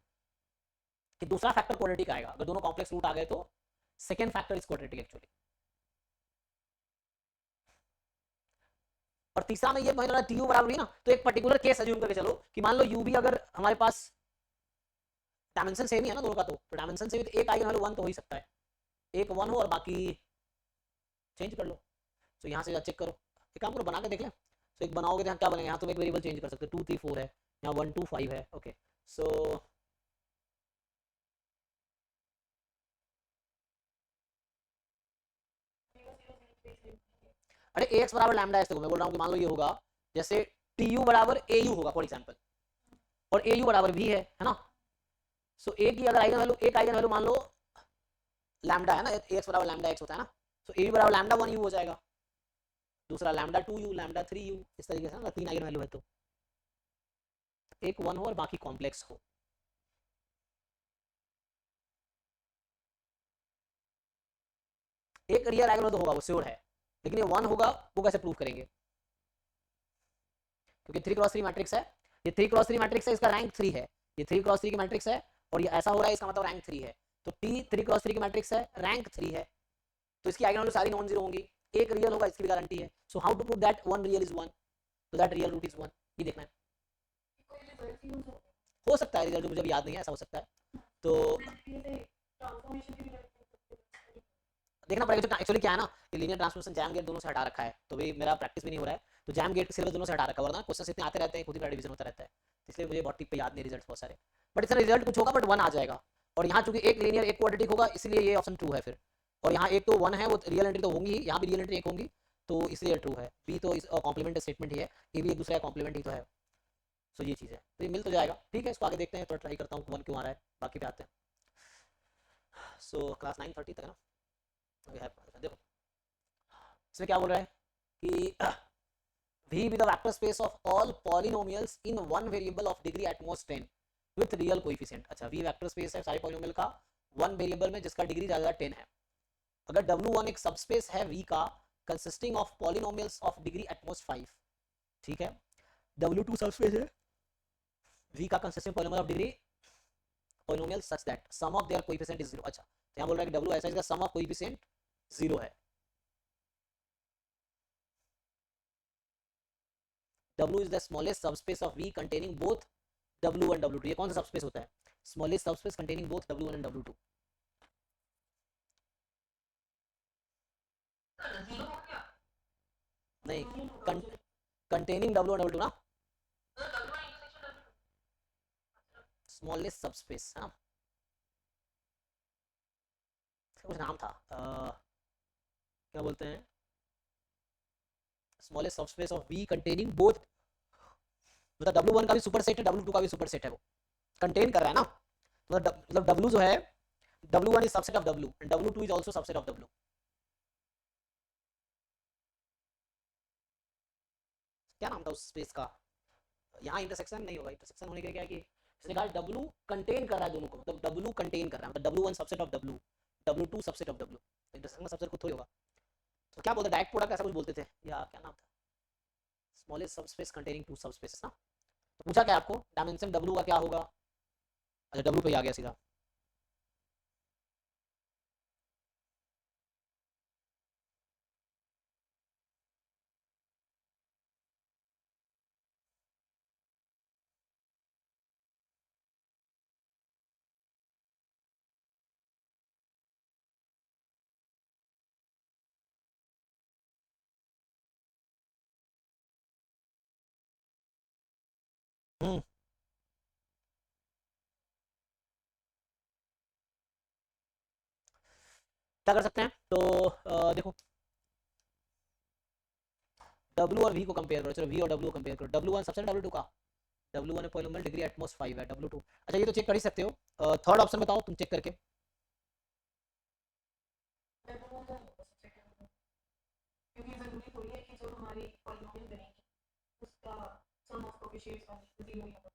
कि दूसरा फैक्टर क्वाड्रेटिक आएगा, अगर दोनों कॉम्प्लेक्स रूट आ गए तो second factor is quadratic actually. और तीसरा में ये मान लो टी यू बराबर है ना, तो एक पर्टिकुलर केस अज्यूम करके चलो कि मान लो यू भी अगर हमारे पास डायमेंशन सेम ही है ना दोनों का, तो डायमेंशन से भी तो एक आइगन वैल्यू 1 तो हो ही सकता है, एक 1 हो और बाकी चेंज कर लो, तो यहाँ से चेक करो, एक काम करो बना के देख लें, तो एक बनाओगे तो यहाँ क्या बनेगा, यहाँ तुम एक वेरिएबल चेंज कर सकते हो, 2 3 4 है, यहाँ 1 2 5 है, ओके सो अरे ax बराबर लैम्डा एक्स, देखो मैं बोल रहा हूँ कि मान लो ये होगा जैसे टी यू बराबर ए यू होगा फॉर एग्जाम्पल, और ए यू बराबर भी है ना, सो ए की अगर आइगन वैल्यू, एक आइगन वैल्यू मान लो लैम्डा है ना, एक्स बराबर लैम्डा एक्स होता है ना, सो ए यू बराबर लैम्डा 1 यू हो जाएगा, दूसरा लैम्डा 2 यू, लैम्डा 3 यू, इस तरीके से ना, तीन आइगन वैल्यू है तो एक 1 हो और बाकी कॉम्प्लेक्स हो, एक रियल आइगन तो होगा वो श्योर है, लेकिन ये 1 होगा वो कैसे प्रूव करेंगे, क्योंकि 3x3 मैट्रिक्स है, ये 3x3 मैट्रिक्स है, इसका रैंक 3 है, ये 3x3 की मैट्रिक्स है और ये ऐसा हो रहा है, इसका मतलब रैंक 3 है, तो टी 3x3 की मैट्रिक्स है, रैंक 3 है, तो इसकी आइगन वैल्यू सारी नॉन जीरो होंगी, एक रियल होगा इसकी भी गारंटी है, so how to prove that one real is one, तो that real root is one, ये देखना है, हो सकता है रिजल्ट मुझे अभी याद नहीं है, ऐसा हो सकता है, तो देखना पड़ेगा, जो एक्चुअली क्या है ना, ये लीनियर ट्रांसफॉर्मेशन जैम गेट दोनों से हटा रखा है, तो भी मेरा प्रैक्टिस भी नहीं हो रहा है, तो जैम गेट सिलेबस दोनों से हटा रखा है, वरना क्वेश्चन इतने आते रहते हैं, खुद ही रिवीजन होता रहता है, इसलिए मुझे बहुत टिक पे याद नहीं रिजल्ट बहुत सारे, बट इसका रिजल्ट कुछ होगा बट 1 आ जाएगा, और यहाँ चूंकि एक लीनियर एक क्वाड्रेटिक होगा इसलिए ये ऑप्शन 2 है फिर, और यहाँ एक तो 1 है, वो रियल एंट्री तो होंगी, यहाँ भी रियल एंट्री एक होंगी, तो इसलिए ट्रू है, बी तो इस कॉम्प्लीमेंट स्टेटमेंट ही है, ये भी एक दूसरे का कॉम्प्लीमेंट ही तो है, सो ये चीज़ है, तो ये मिल तो जाएगा, ठीक है इसको आगे देखते हैं, थोड़ा ट्राई करता हूँ 1 क्यों आ रहा है, बाकी पे आते हैं, सो क्लास 9:30 तक है ना, देखो इसमें क्या बोल रहा है कि V be the vector space of all polynomials in one variable of degree at most 10 with real coefficient, अच्छा V वेक्टर स्पेस है सारे पॉलिनोमियल का वन वेरिएबल में जिसका डिग्री ज्यादा 10 है, अगर W1 एक सबस्पेस है V का consisting of polynomials of degree at most 5, ठीक है, W2 सबस्पेस है V का consisting polynomial of degree polynomial such that sum of their coefficient is 0, अच्छा तो यहाँ बोल रहा है कि W ऐसा इसका सम ऑफ कोएफिशिएंट 0 है, W is the smallest subspace of V containing both W1 W2, ये कौन सा सबस्पेस होता है, smallest subspace containing both W1 and W2. Zero हो गया नहीं, कंटेनिंग W1 W2 ना, तो W1 intersection W2 smallest subspace है ना, कुछ नाम था, क्या बोलते हैं, smallest subspace of V containing both, मतलब W1 का भी सुपर सेट है, W2 का भी सुपर सेट है, वो कंटेन कर रहा है ना, मतलब W जो है, W1 is subset of W and W2 is also subset of W. क्या नाम था उस स्पेस का, यहाँ इंटरसेक्शन नहीं होगा, इंटरसेक्शन होने के क्या है कि इसने कहा W कंटेन कर रहा है दोनों को, मतलब W कंटेन कर रहा है, मतलब W1 subset of W, W2 subset of W, intersection subset खुद थोड़ी होगा. तो क्या बोलते हैं, डायरेक्ट प्रोडक्ट ऐसा कुछ बोलते थे, या क्या नाम था, smallest subspace containing two subspaces ना. तो पूछा क्या आपको, डायमेंशन W का क्या होगा, अच्छा W पे ही आ गया सीधा. क्या कर सकते हैं, तो देखो W और V को कंपेयर करो, चलो V और W को कंपेयर करो, W1 सबसेट W2 का, W1 है पॉलिनोमियल डिग्री एटमॉस 5 है, W2 अच्छा ये तो चेक कर ही सकते हो, थर्ड ऑप्शन बताओ तुम चेक करके. W1 का नहीं होगा सबसेट W2 क्योंकि जरूरी थोड़ी है कि जो हमारी पॉलिनोमियल बनेगी उसका सम ऑफ कोएफिशिएंट्स का 0 ही होगा.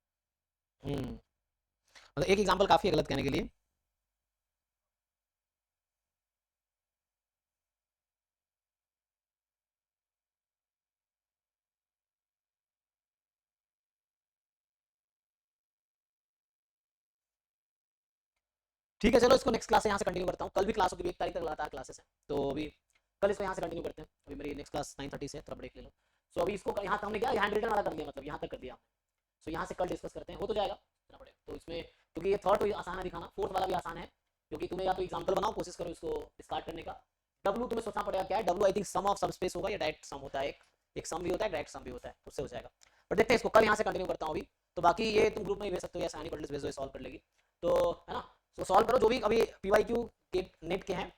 मतलब एक एग्जांपल काफी है गलत कहने के लिए. ठीक है चलो इसको नेक्स्ट क्लास से यहाँ से कंटिन्यू करता हूँ, कल भी क्लास होगी, 1 तारीख तक लगातार क्लासेस है, तो अभी कल इसको यहाँ से कंटिन्यू करते हैं, अभी मेरी नेक्स्ट क्लास 9:30 से, थोड़ा ब्रेक ले लो. सो अभी इसको यहाँ हमने क्या हैंड रिटन वाला कर दिया, मतलब यहाँ तक कर दिया. सो यहाँ से कल डिस्कस करते हैं, हो तो जाएगा इतना बड़े, तो इसमें क्योंकि ये थर्ड तो आसान है दिखाना, फोर्थ वाला भी आसान है, क्योंकि तुम्हें या तो एग्जाम्पल बनाओ, कोशिश करो इसको डिस्कार्ड करने का. W तुम्हें सोचना पड़ेगा क्या है, W I think sum of subspace होगा या डायरेक्ट सम होता है, एक सम भी होता है, डायरेक्ट सम भी होता है, उससे हो जाएगा. बट देखते हैं इसको कल यहाँ से कंटिन्यू करता हूँ अभी. तो बाकी ये तुम ग्रुप में ही भेज सकते हो या सानी पटल्स भेज दो, सॉल्व कर लेगी, तो है ना. तो सॉल्व करो जो भी अभी PYQ के नेट के हैं,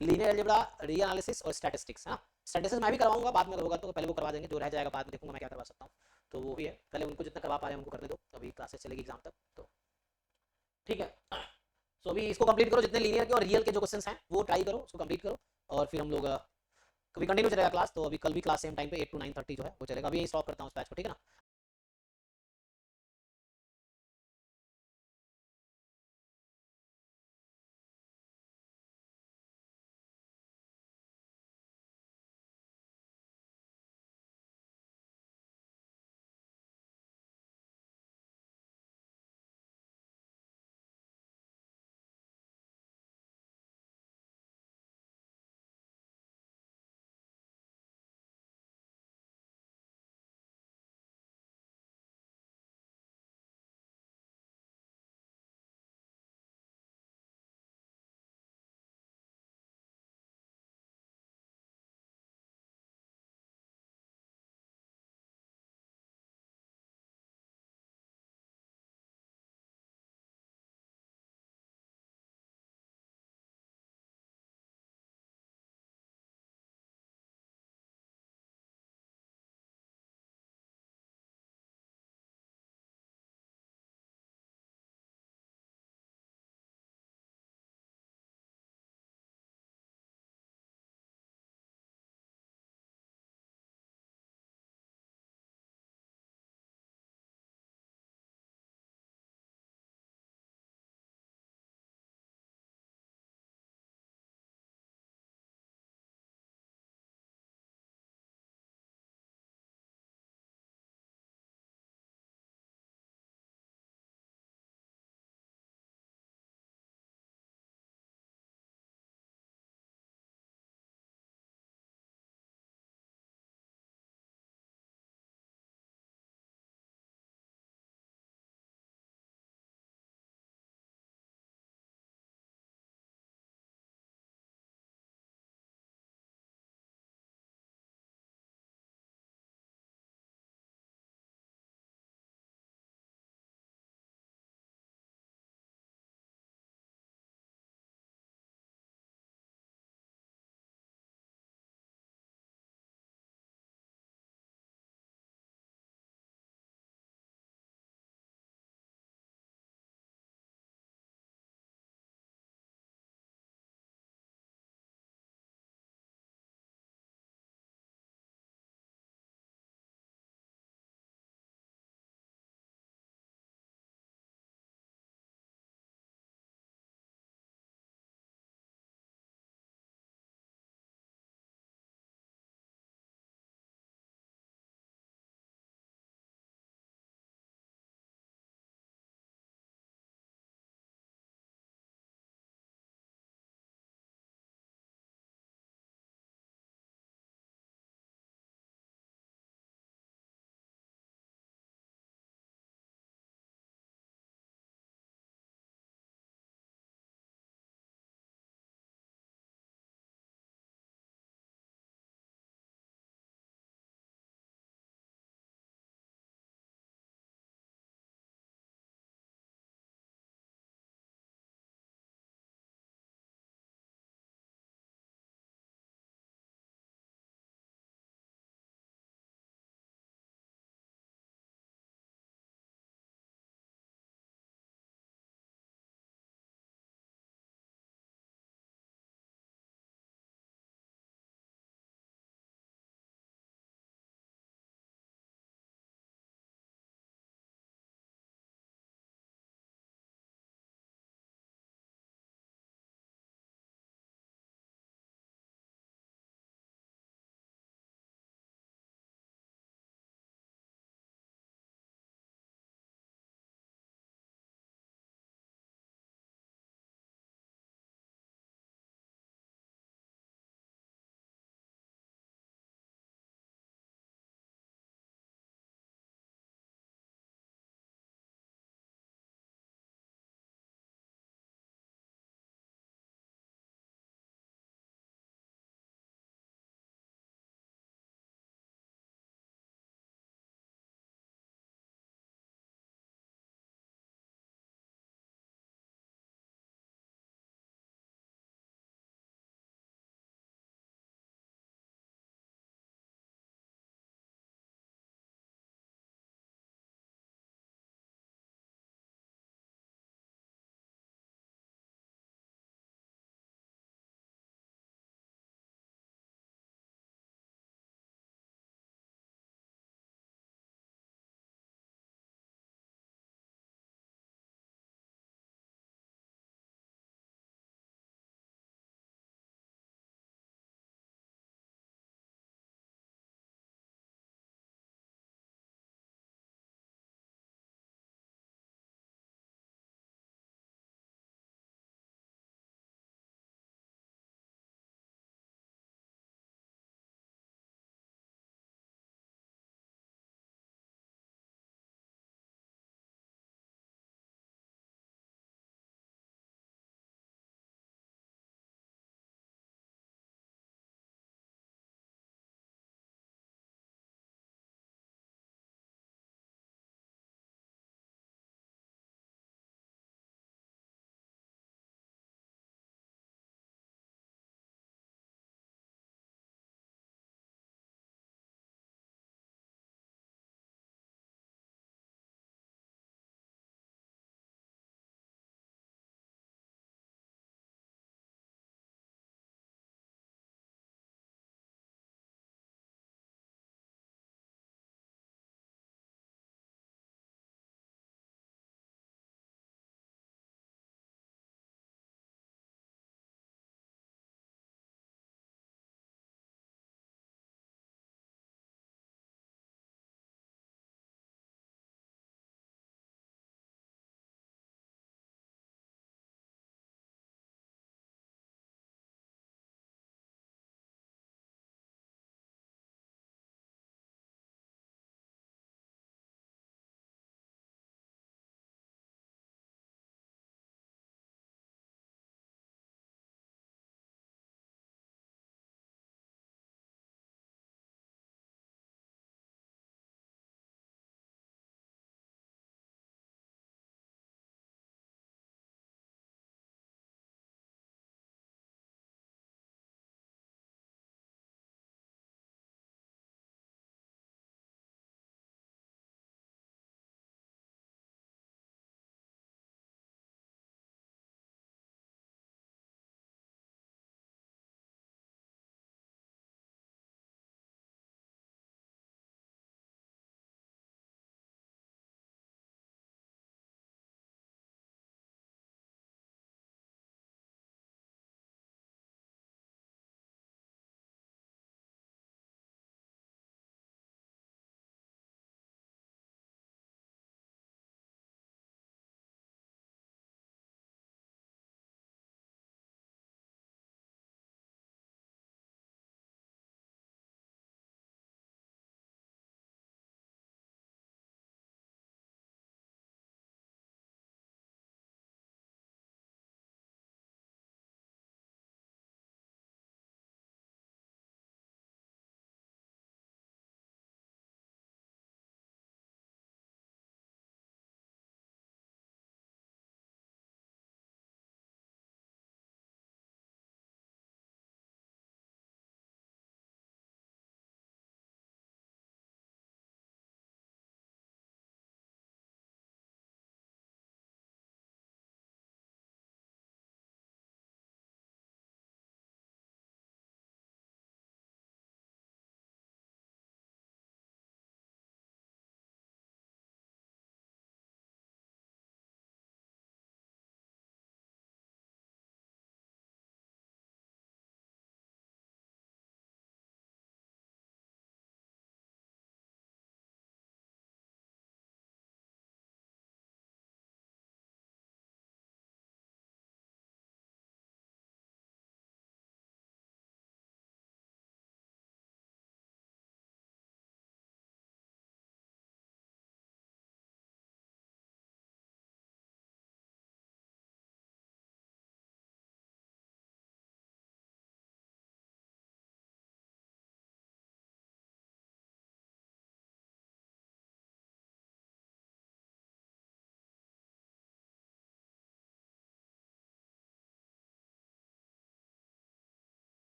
लीनियर अलजेब्रा, रियल एनालिसिस और स्टैटिस्टिक्स है ना. स्टैटिस्टिक्स मैं भी करवाऊंगा बाद में, होगा तो पहले वो करवा देंगे, जो रह जाएगा बाद में देखूंगा मैं क्या करवा सकता हूँ, तो वो भी है, पहले उनको जितना करवा पा रहे हैं उनको करने दो, अभी क्लासेस चलेगी एग्जाम तक, तो ठीक है. सो अभी इसको कंप्लीट करो, जितने लीनियर के और रियल के जो क्वेश्चंस हैं वो ट्राई करो, उसको कंप्लीट करो, और फिर हम लोग कभी कंटिन्यू चलेगा क्लास, तो अभी कल भी क्लास सेम टाइम पे 8 to 9:30 जो है वो चलेगा. अभी स्टॉप करता हूँ इस बैच को, ठीक है ना.